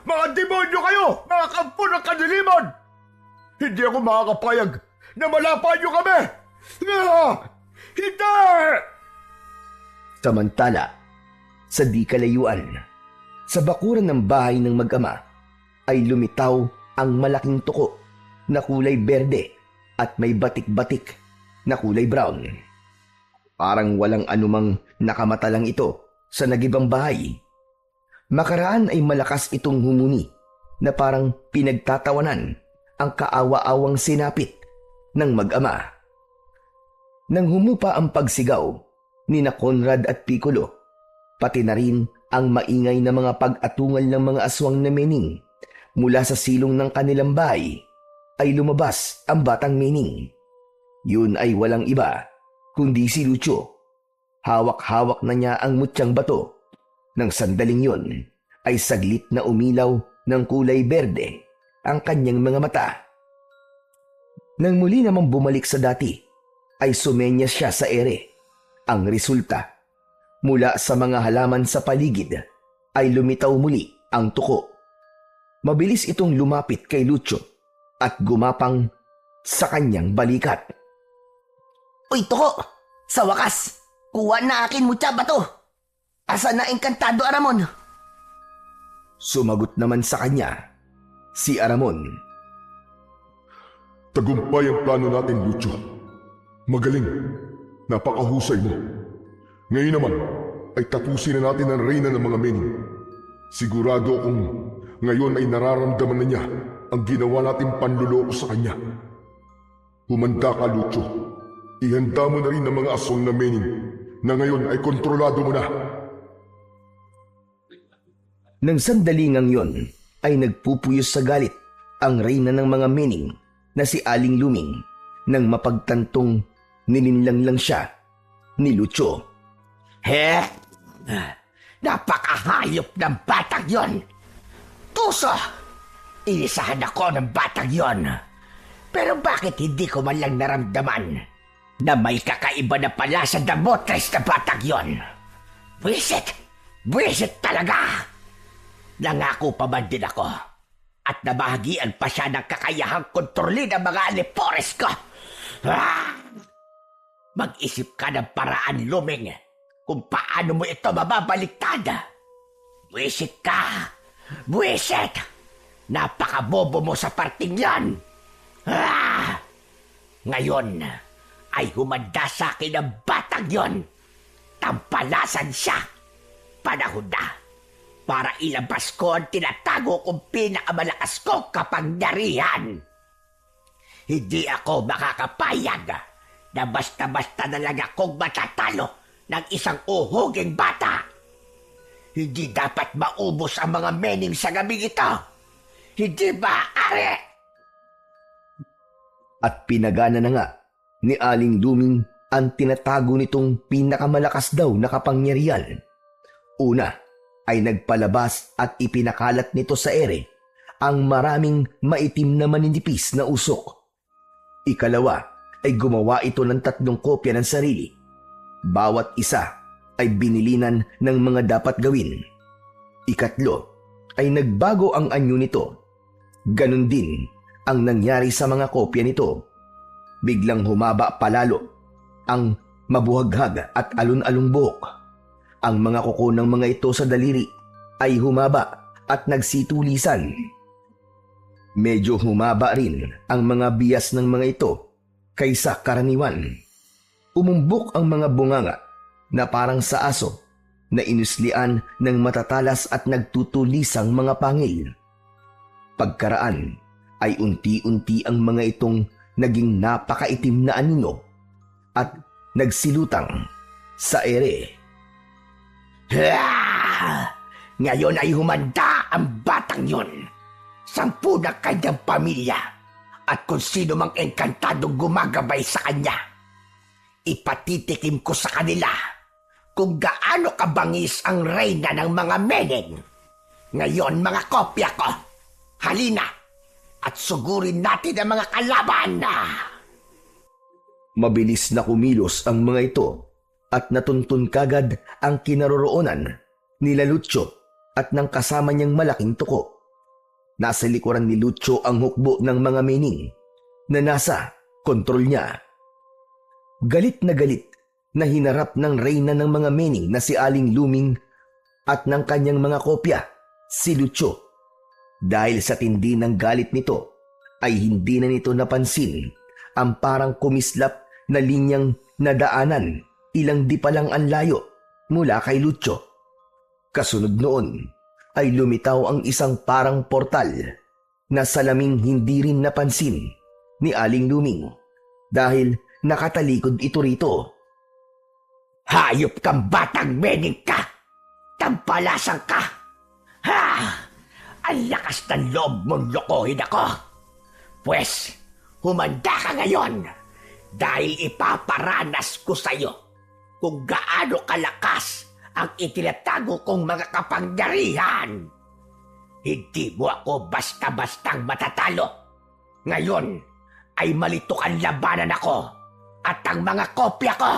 Mga demonyo kayo! Mga kampo ng kadiliman! Hindi ako makakapayag na malapan niyo kami! Hindi! Samantala, sa di kalayuan, sa bakuran ng bahay ng mag-ama, ay lumitaw ang malaking tuko na kulay berde at may batik-batik na kulay brown. Parang walang anumang nakamatalang ito sa nagibang bahay. Makaraan ay malakas itong humuni na parang pinagtatawanan ang kaawa-awang sinapit ng mag-ama. Nang humupa ang pagsigaw ni na Conrad at Piccolo, pati na rin ang maingay na mga pag-atungal ng mga aswang na mening mula sa silong ng kanilang bahay, ay lumabas ang batang mening. Yun ay walang iba kundi si Lucio. Hawak-hawak na niya ang mutyang bato. Nang sandaling yun ay saglit na umilaw ng kulay berde ang kanyang mga mata. Nang muli namang bumalik sa dati, ay sumenyas siya sa ere. Ang resulta, mula sa mga halaman sa paligid ay lumitaw muli ang tuko. Mabilis itong lumapit kay Lucio at gumapang sa kanyang balikat. Uy, Tuko! Sa wakas, kuha na akin mutya ba to? Asa na Engkantado, Aramon? Sumagot naman sa kanya si Aramon. Tagumpay ang plano natin, Lucio. Magaling. Napakahusay mo. Ngayon naman ay tapusin na natin ang reyna ng mga mening. Sigurado akong ngayon ay nararamdaman na niya ang ginawa nating panluloko sa kanya. Humanda ka, Lucio. Ihanda mo na rin ang mga aswang na mening na ngayon ay kontrolado mo na. Nang sandalingang yon ay nagpupuyos sa galit ang reyna ng mga mening na si Aling Luming nang mapagtantong nilinlang lang siya ni Lucio. Napakahayop ng batang yon! Tuso! Inisahan ako ng batang yon. Pero bakit hindi ko man lang naramdaman na may kakaiba na pala sa damotres na batang yon? Buwisit! Buwisit talaga! Nangako pa man din ako at nabahagian pa siya ng kakayahang kontrolin ang mga alipores ko. Mag-isip ka ng paraan, Luming, kung paano mo ito mababaliktad. Buwisit ka! Buwisit! Napakabobo mo sa parting yan! Ngayon ay humanda sa akin ang batang yon. Tampalasan siya. Panahon na para ilabas ko ang tinatago kong pinakamalakas kong kapangyarihan. Hindi ako makakapayag na basta-basta na lang akong matatalo ng isang uhuging bata. Hindi dapat maubos ang mga mening sa gabing ito. Hindi maaari. At pinagana na nga ni Aling Luming ang tinatago nitong pinakamalakas daw na kapangyarihan. Una ay nagpalabas at ipinakalat nito sa ere ang maraming maitim na maninipis na usok. Ikalawa ay gumawa ito ng 3 kopya ng sarili. Bawat isa ay binilinan ng mga dapat gawin. Ikatlo ay nagbago ang anyo nito. Ganon din ang nangyari sa mga kopya nito. Biglang humaba palalo ang mabuhaghag at alun-alung buhok. Ang mga kuko ng mga ito sa daliri ay humaba at nagsitulisan. Medyo humaba rin ang mga bias ng mga ito kaysa karaniwan. Umumbok ang mga bunganga na parang sa aso na inuslian ng matatalas at nagtutulisang mga pangil. Pagkaraan ay unti-unti ang mga itong naging napakaitim na anino at nagsilutang sa ere. Ngayon ay humanda ang batang yon. 10 na kanyang pamilya at kung sino mang engkantadong gumagabay sa kanya. Ipatitikim ko sa kanila kung gaano kabangis ang reyna ng mga mening. Ngayon mga kopya ko, halina at sugurin natin ang mga kalaban na. Mabilis na kumilos ang mga ito at natuntun kagad ang kinaroroonan nila Lucio at ng kasama niyang malaking tuko. Nasa likuran ni Lucio ang hukbo ng mga mening na nasa kontrol niya. Galit na hinarap ng reyna ng mga mening na si Aling Luming at ng kanyang mga kopya, si Lucio. Dahil sa tindi ng galit nito, ay hindi na nito napansin ang parang kumislap na linyang nadaanan ilang di pa lang ang layo mula kay Lucio. Kasunod noon ay lumitaw ang isang parang portal na salaming hindi rin napansin ni Aling Luming dahil nakatalikod ito rito. Hayop kang batang mening ka! Tampalasang ka! Ha! Ang lakas ng loob mong lokohin ako! Pwes, humanda ka ngayon dahil ipaparanas ko sa'yo kung gaano kalakas ang itinatago kong mga kapangyarihan. Hindi mo ako basta-bastang matatalo. Ngayon ay malito ang labanan ako at ang mga kopya ko.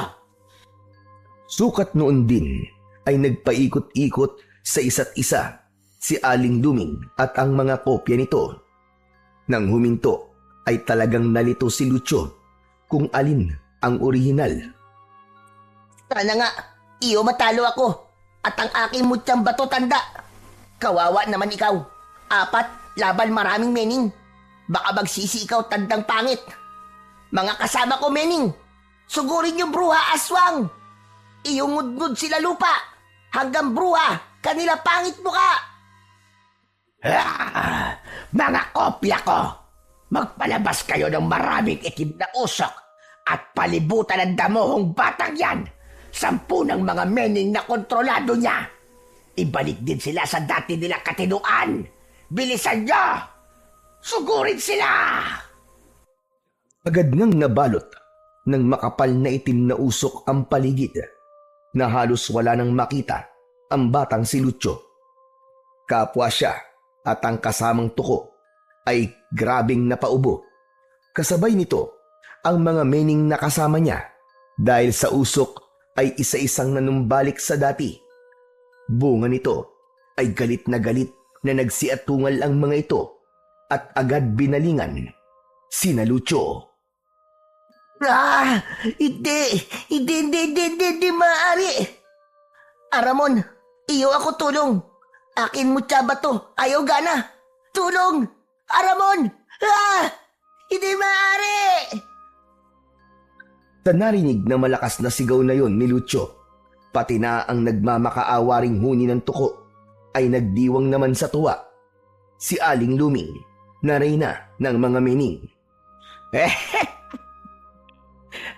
Sukat noon din ay nagpaikot-ikot sa isa't isa si Aling Luming at ang mga kopya nito. Nang huminto ay talagang nalito si Lucio kung alin ang orihinal. Sana nga, iyo matalo ako at ang aking mutyang bato tanda. Kawawa naman ikaw. 4 laban maraming mening. Baka magsisi ikaw tandang pangit. Mga kasama ko mening, sugurin yung bruha aswang. Iyungudngud sila lupa hanggang bruha kanila pangit mo ka. Mga kopya ko, magpalabas kayo ng maraming itim na usok at palibutan ang damuhong batang yan. 10 ng mga mening na kontrolado niya. Ibalik din sila sa dati nilang katinuan. Bilisan niyo! Sugurin sila! Agad ngang nabalot ng makapal na itim na usok ang paligid na halos wala nang makita ang batang si Lucio. Kapwa siya at ang kasamang tuko ay grabing napaubo. Kasabay nito ang mga mening na kasama niya dahil sa usok ay isa-isang nanumbalik sa dati. Bunga nito ay galit na nagsiatungal ang mga ito at agad binalingan sina Lucio. Hindi maaari. Aramon, iyo ako tulong. Akin mutya bato, ayaw gana. Tulong! Aramon! Hindi maaari! Sa narinig na malakas na sigaw na yon ni Lucio, pati na ang nagmamakaawaring huni ng tuko ay nagdiwang naman sa tuwa. Si Aling Luming na reyna ng mga mening.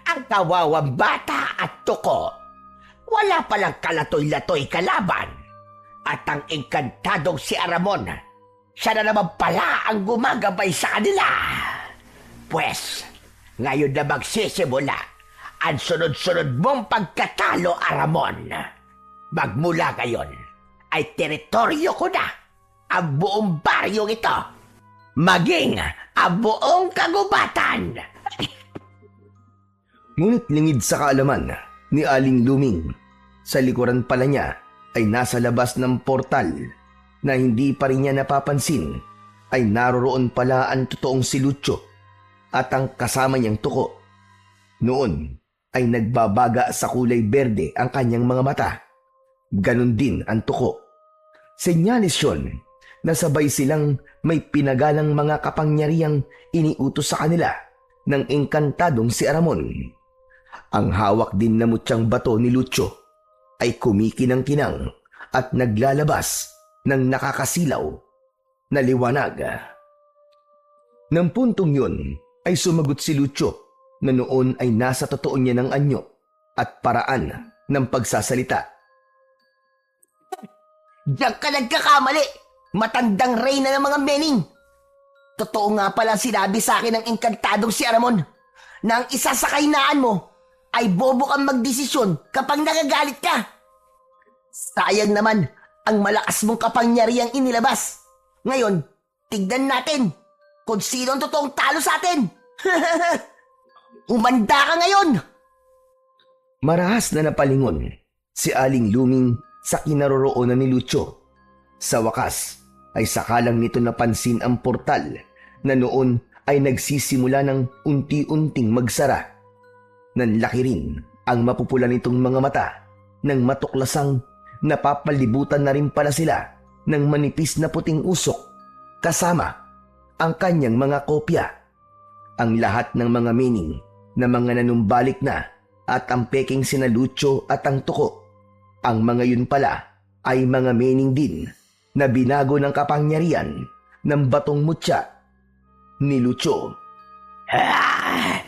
Ang kawawang bata at tuko, wala palang kalatoy-latoy kalaban. At ang engkantadong si Aramon, siya na naman pala ang gumagabay sa kanila. Pwes, ngayon na magsisimula ang sunod-sunod mong pagkatalo, Aramon. Magmula ngayon ay teritoryo ko na ang buong baryong ito, maging ang buong kagubatan. Ngunit lingid sa kaalaman ni Aling Luming, sa likuran pala niya ay nasa labas ng portal na hindi pa rin niya napapansin ay naroroon pala ang totoong si Lucio at ang kasama niyang tuko. Noon ay nagbabaga sa kulay berde ang kanyang mga mata. Ganon din ang tuko. Senyalis yun na sabay silang may pinagalang mga kapangyarihang iniutos sa kanila ng engkantadong si Aramon. Ang hawak din na mutyang bato ni Lucio ay kumikinang-kinang at naglalabas ng nakakasilaw na liwanag. Nang puntong yun ay sumagot si Lucio na noon ay nasa totoo niya ng anyo at paraan ng pagsasalita. Diyan ka nagkakamali, matandang reyna ng mga mening. Totoo nga pala sinabi sa akin ng engkantadong si Aramon na ang isa sa kahinaan mo ay bobo kang magdesisyon kapag nagagalit ka. Sayang naman ang malakas mong kapangyarihang inilabas. Ngayon, tignan natin kung sino ang totoong talo sa atin. Umanda ka ngayon! Marahas na napalingon si Aling Luming sa kinaroroonan ni Lucio. Sa wakas ay sakalang nito napansin ang portal na noon ay nagsisimula ng unti-unting magsara. Nanlaki rin ang mapupula nitong mga mata nang matuklasang napapalibutan na rin pala sila ng manipis na puting usok kasama ang kanyang mga kopya. Ang lahat ng mga meaning na mga nanumbalik na at ang peking sina Lucio at ang Tuko. Ang mga yun pala ay mga meaning din na binago ng kapangyarihan ng batong mutya ni Lucio.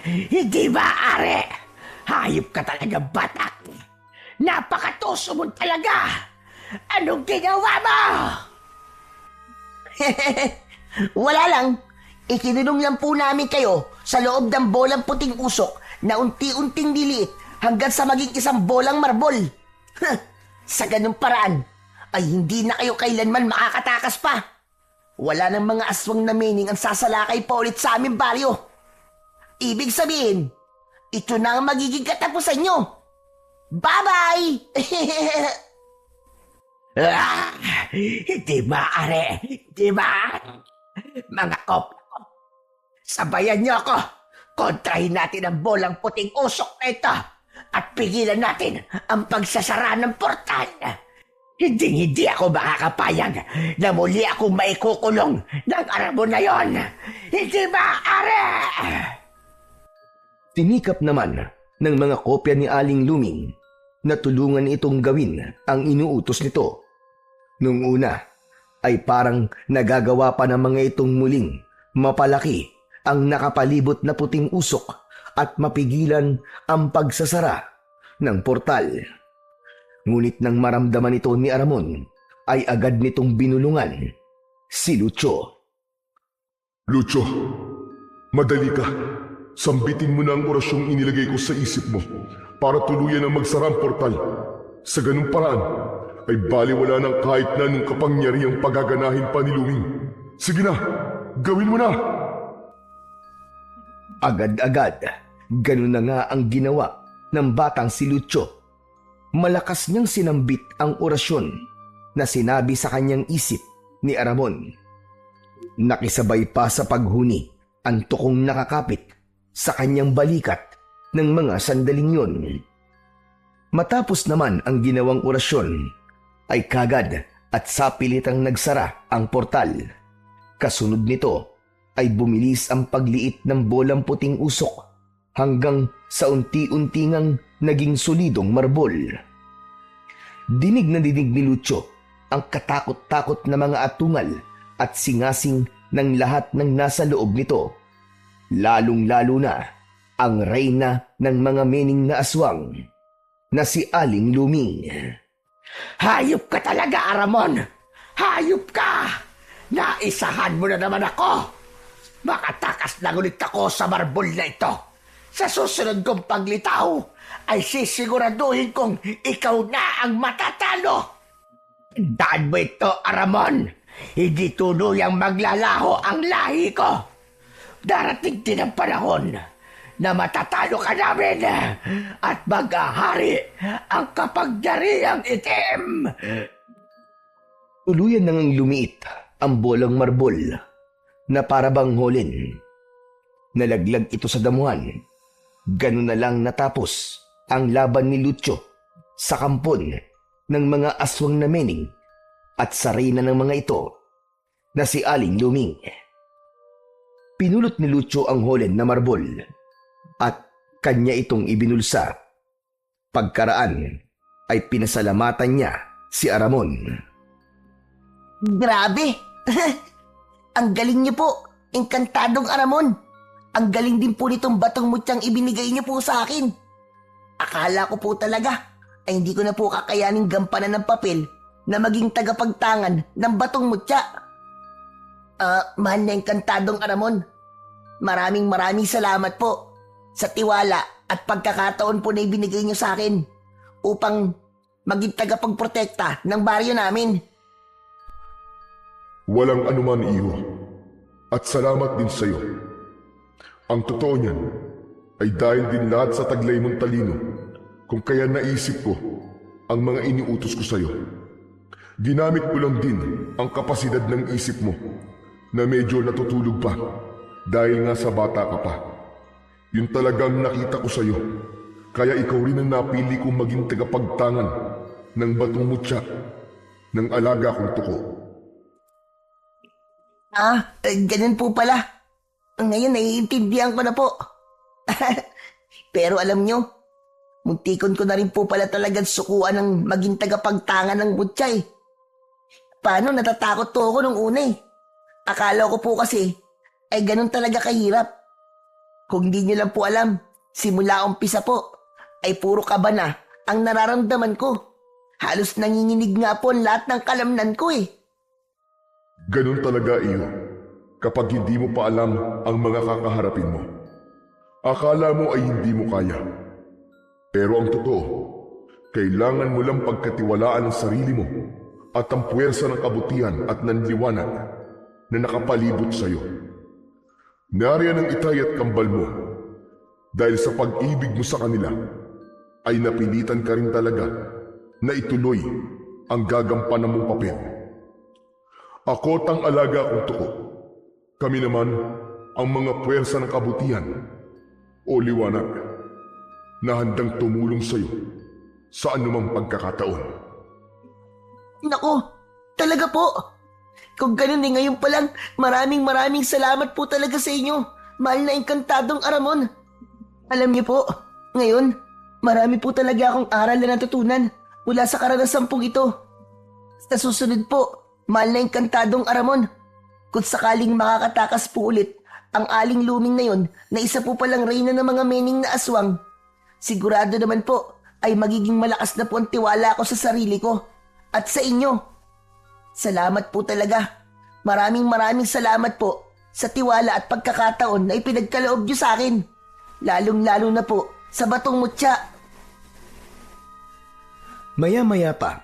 Hindi maaari. Hayop ka talaga, batak. Napakatuso mo talaga. Anong ginawa mo? Wala lang. Ikinulong lang po namin kayo sa loob ng bolang puting usok na unti-unting liliit hanggang sa maging isang bolang marbol. Sa ganung paraan ay hindi na kayo kailanman makakatakas pa. Wala nang mga aswang na meaning ang sasalakay pa ulit sa aming baryo. Ibig sabihin, ito na ang magiging katapusan nyo. Bye-bye! Hindi maaari. Hindi maaari. Mga kopya ko, sabayan niyo ako. Kontrahin natin ang bolang puting usok na ito at pigilan natin ang pagsasara ng portal. Hindi ako makakapayag na muli akong maikukulong ng Aramon na yon. Hindi maaari! Tinikap naman ng mga kopya ni Aling Luming na tulungan itong gawin ang inuutos nito. Nung una ay parang nagagawa pa ng mga itong muling mapalaki ang nakapalibot na puting usok at mapigilan ang pagsasara ng portal. Ngunit nang maramdaman ito ni Aramon ay agad nitong binulungan si Lucio. Lucio, madali ka. Sambitin mo na ang orasyong inilagay ko sa isip mo para tuluyan ang magsara ang portal. Sa ganung paraan, ay baliwala ng kahit na nung kapangyarihang pagaganahin pa ni Luming. Sige na, gawin mo na! Agad-agad, ganun na nga ang ginawa ng batang si Lucio. Malakas niyang sinambit ang orasyon na sinabi sa kanyang isip ni Aramon. Nakisabay pa sa paghuni ang tukong nakakapit sa kanyang balikat ng mga sandaling yun. Matapos naman ang ginawang orasyon, ay kagad at sapilitang nagsara ang portal. Kasunod nito ay bumilis ang pagliit ng bolang puting usok hanggang sa unti-untingang naging solidong marbol. Dinig na dinig ni Lucio ang katakot-takot na mga atungal at singasing ng lahat ng nasa loob nito. Lalong-lalo na ang reyna ng mga mening na aswang na si Aling Luming. Hayop ka talaga, Aramon! Hayop ka! Naisahan mo na naman ako! Makatakas lang ulit ako sa marbol na ito. Sa susunod kong paglitaw, ay sisiguraduhin kong ikaw na ang matatalo! Tandaan mo ito, Aramon! Hindi tuluyang maglalaho ang lahi ko! Darating din ang panahon na matatalo ka namin at maghahari ang kapangyarihang itim. Tuluyan nang lumiit ang bolang marbol na parabang holin. Nalaglag ito sa damuhan. Ganun na lang natapos ang laban ni Lucio sa kampon ng mga aswang na mening at sa reyna ng mga ito na si Aling Luming. Pinulot ni Lucio ang holen na marbol at kanya itong ibinulsa. Pagkaraan ay pinasalamatan niya si Aramon. Grabe! Ang galing niyo po, Enkantadong Aramon. Ang galing din po nitong batong mutyang ibinigay niyo po sa akin. Akala ko po talaga ay hindi ko na po kakayaning gampanan ng papel na maging tagapagtangan ng batong mutya. Mahal na Enkantadong Aramon. Maraming salamat po sa tiwala at pagkakataon po na ibinigay niyo sa akin upang maging tagapagprotekta ng baryo namin. Walang anuman, iho. At salamat din sa'yo. Ang totoo niyan ay dahil din lahat sa taglay mong talino kung kaya naisip ko ang mga iniutos ko sa'yo. Ginamit ko lang din ang kapasidad ng isip mo na medyo natutulog pa dahil nga sa bata ka pa. Yun talagang nakita ko sa'yo. Kaya ikaw rin ang napili kong maging tagapagtangan ng batong mutya ng alaga kong Tuko. Ganun po pala. Ngayon naiintindihan ko na po. Pero alam nyo, muntikon ko na rin po pala talagang sukuan ng maging tagapagtangan ng mutya eh. Paano natatakot to ako nung una eh. Akala ko po kasi ay ganun talaga kahirap. Kung di nyo lang po alam, simula umpisa po ay puro kaba na ang nararamdaman ko. Halos nanginginig nga po ang lahat ng kalamnan ko eh. Ganun talaga iyo kapag hindi mo pa alam ang mga kakaharapin mo. Akala mo ay hindi mo kaya. Pero ang totoo, kailangan mo lang pagkatiwalaan ang sarili mo at ang puwersa ng kabutihan at ng liwanag na nakapalibot sa iyo. Nariyan ang itay at kambal mo dahil sa pag-ibig mo sa kanila ay napilitan ka rin talaga na ituloy ang gagampanan mong papel. Ako tang alaga kong tuko. Kami naman ang mga puwersa ng kabutihan o liwanag na handang tumulong sa iyo sa anumang pagkakataon. Nako, talaga po. Kung ganun eh ngayon pa lang, maraming salamat po talaga sa inyo. Mahal na engkantadong Aramon. Alam niyo po, ngayon, marami po talaga akong aral na natutunan mula sa karanasang pong ito. Sa susunod po, mahal na engkantadong Aramon, kung sakaling makakatakas po ulit ang aling luming na yon na isa po palang reyna ng mga mening na aswang, sigurado naman po ay magiging malakas na po ang tiwala ko sa sarili ko at sa inyo. Salamat po talaga. Maraming salamat po sa tiwala at pagkakataon na ipinagkaloob niyo sa akin. Lalong-lalo na po sa batong mutya. Maya-maya pa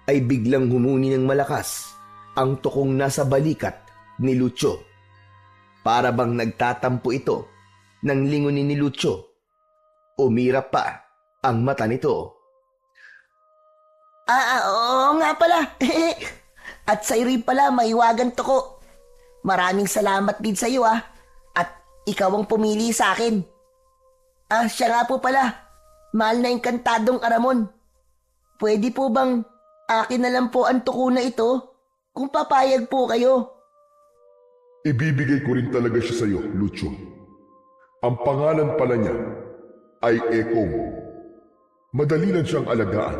ay biglang humuni ng malakas ang tukong nasa balikat ni Lucio. Para bang nagtatampo ito ng lingunin ni Lucio. Umirap pa ang mata nito. Oo nga pala. At sa'yo rin pala, maiwagan to ko. Maraming salamat din sa'yo At ikaw ang pumili sa akin. Siya nga po pala. Mahal na engkantadong Aramon. Pwede po bang akin na lang po ang tuko na ito? Kung papayag po kayo. Ibibigay ko rin talaga siya sa iyo, Lucio. Ang pangalan pala niya ay Ekong. Madali lang siyang alagaan.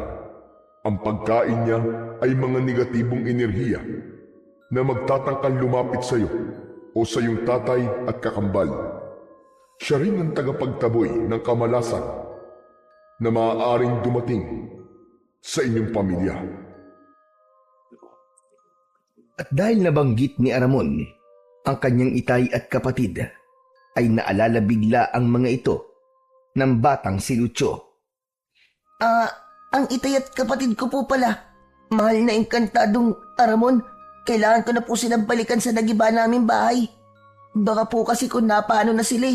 Ang pagkain niya ay mga negatibong enerhiya na magtatangkal lumapit sa iyo o sa iyong tatay at kakambal. Siya rin ang tagapagtaboy ng kamalasan na maaaring dumating sa inyong pamilya. At dahil nabanggit ni Aramon ang kanyang itay at kapatid, ay naalala bigla ang mga ito ng batang si Lucio. Ang itay at kapatid ko po pala. Mahal na engkantadong Aramon, kailangan ko na po silang balikan sa nagiba naming bahay. Baka po kasi kung napaano na sila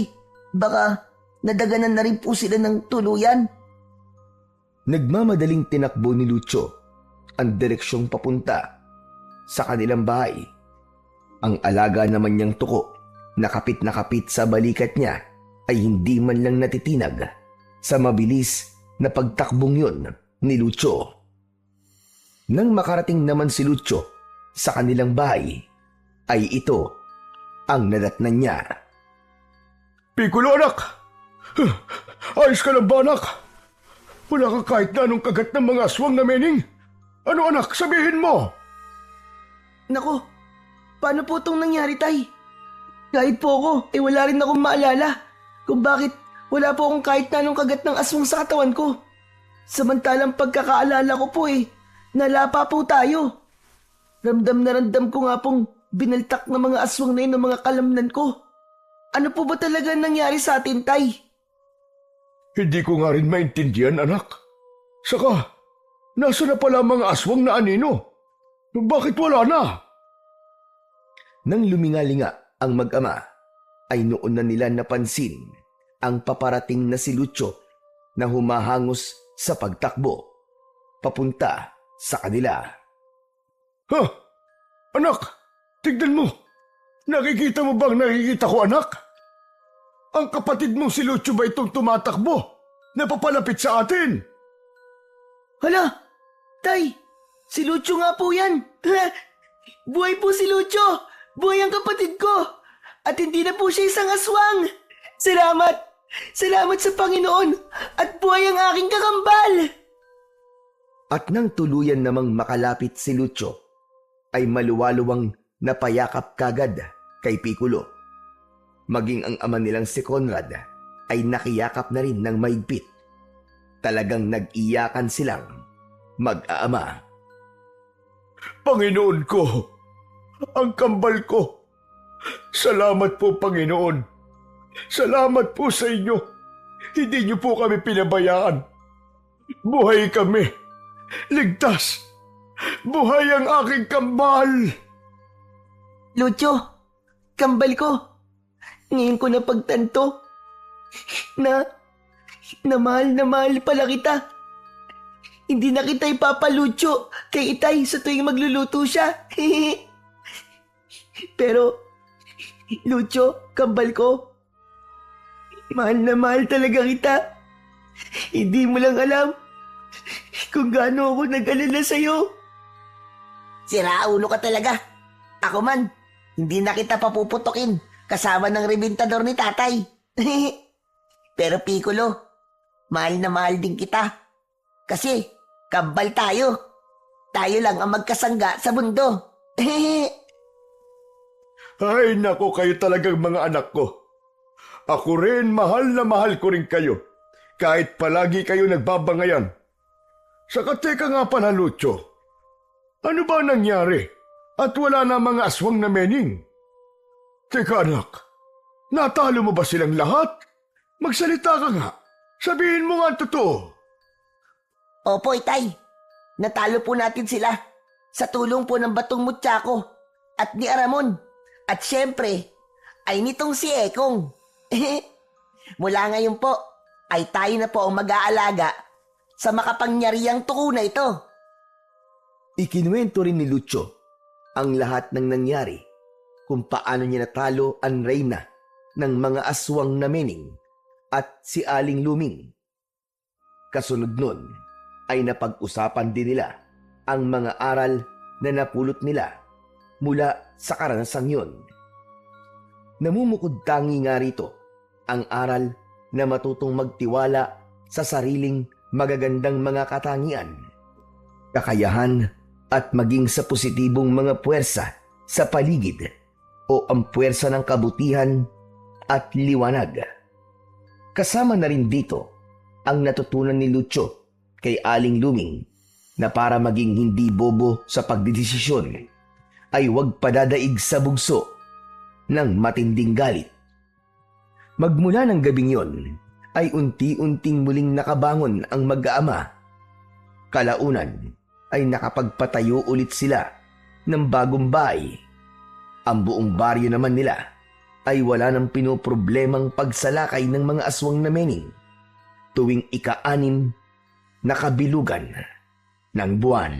baka nadaganan na rin po sila ng tuluyan. Nagmamadaling tinakbo ni Lucio ang direksyong papunta sa kanilang bahay. Ang alaga naman niyang tuko na kapit sa balikat niya ay hindi man lang natitinag sa mabilis na pagtakbong yun ni Lucio. Nang makarating naman si Lucio sa kanilang bahay, ay ito ang nadatnan niya. Piccolo, anak! Ayos ka lang ba, anak? Wala ka kahit na anong kagat ng mga aswang na mening? Ano, anak? Sabihin mo! Nako, paano po itong nangyari, tay? Kahit po ako, wala rin akong maalala kung bakit wala po akong kahit na anong kagat ng aswang sa katawan ko. Samantalang pagkakaalala ko po nalapa po tayo. Ramdam na ramdam ko nga pong binaltak ng mga aswang na yun ng mga kalamnan ko. Ano po ba talaga nangyari sa atin, tay? Hindi ko nga rin maintindihan, anak. Saka, nasa na pala mga aswang na anino? Bakit wala na? Nang lumingalinga ang mag-ama, ay noon na nila napansin ang paparating na si Lucio na humahangos sa pagtakbo papunta sa kanila. Ha? Anak, tignan mo. Nakikita mo bang nakikita ko, anak? Ang kapatid mo si Lucio ba itong tumatakbo? Napapalapit sa atin? Hala, tay, si Lucio nga po yan. Buhay po si Lucio. Buhay ang kapatid ko! At hindi na po siya isang aswang! Salamat! Salamat sa Panginoon! At buhay ang aking kakambal! At nang tuluyan namang makalapit si Lucio, ay maluwaluwang napayakap kagad kay Piccolo. Maging ang ama nilang si Conrad ay nakiyakap na rin ng maigpit. Talagang nag-iyakan silang mag-aama. Panginoon ko, ang kambal ko. Salamat po, Panginoon. Salamat po sa inyo. Hindi niyo po kami pinabayaan. Buhay kami. Ligtas. Buhay ang aking kambal. Lucio, kambal ko. Ngayon ko napagtanto na mahal pala kita. Hindi na kita ipapalucho kay Itay sa tuwing magluluto siya. Pero, Lucio, kambal ko, mahal na mahal talaga kita. Hindi mo lang alam kung gaano ako nag-alala sa'yo. Siraulo ka talaga. Ako man, hindi na kita papuputokin kasama ng rebintador ni tatay. Pero Piccolo, mahal na mahal din kita. Kasi, kambal tayo. Tayo lang ang magkasangga sa mundo. Ay, nako, kayo talagang mga anak ko. Ako rin, mahal na mahal ko rin kayo. Kahit palagi kayo nagbabangayan. Saka teka nga pala, Lucio. Ano ba nangyari? At wala na mga aswang na mening? Teka anak, natalo mo ba silang lahat? Magsalita ka nga. Sabihin mo nga ang totoo. Opo, Itay. Natalo po natin sila sa tulong po ng Batong Mutsako at ni Aramon. At syempre, ay nitong si Ekong. Mula ngayon po, ay tayo na po ang mag-aalaga sa makapangyarihang tuko na ito. Ikinuwento rin ni Lucio ang lahat ng nangyari kung paano niya natalo ang reyna ng mga aswang na mening at si Aling Luming. Kasunod nun ay napag-usapan din nila ang mga aral na napulot nila mula sa karanasang yun. Namumukod tangi nga rito ang aral na matutong magtiwala sa sariling magagandang mga katangian, kakayahan at maging sa positibong mga puwersa sa paligid o ang puwersa ng kabutihan at liwanag. Kasama na rin dito ang natutunan ni Lucio kay Aling Luming na para maging hindi bobo sa pagdidesisyon ay huwag padadaig sa bugso ng matinding galit. Magmula ng gabing yon ay unti-unting muling nakabangon ang mag-aama. Kalaunan ay nakapagpatayo ulit sila ng bagong bahay. Ang buong baryo naman nila ay wala ng pinoproblemang pagsalakay ng mga aswang na mening tuwing ika-6 na kabilugan ng buwan.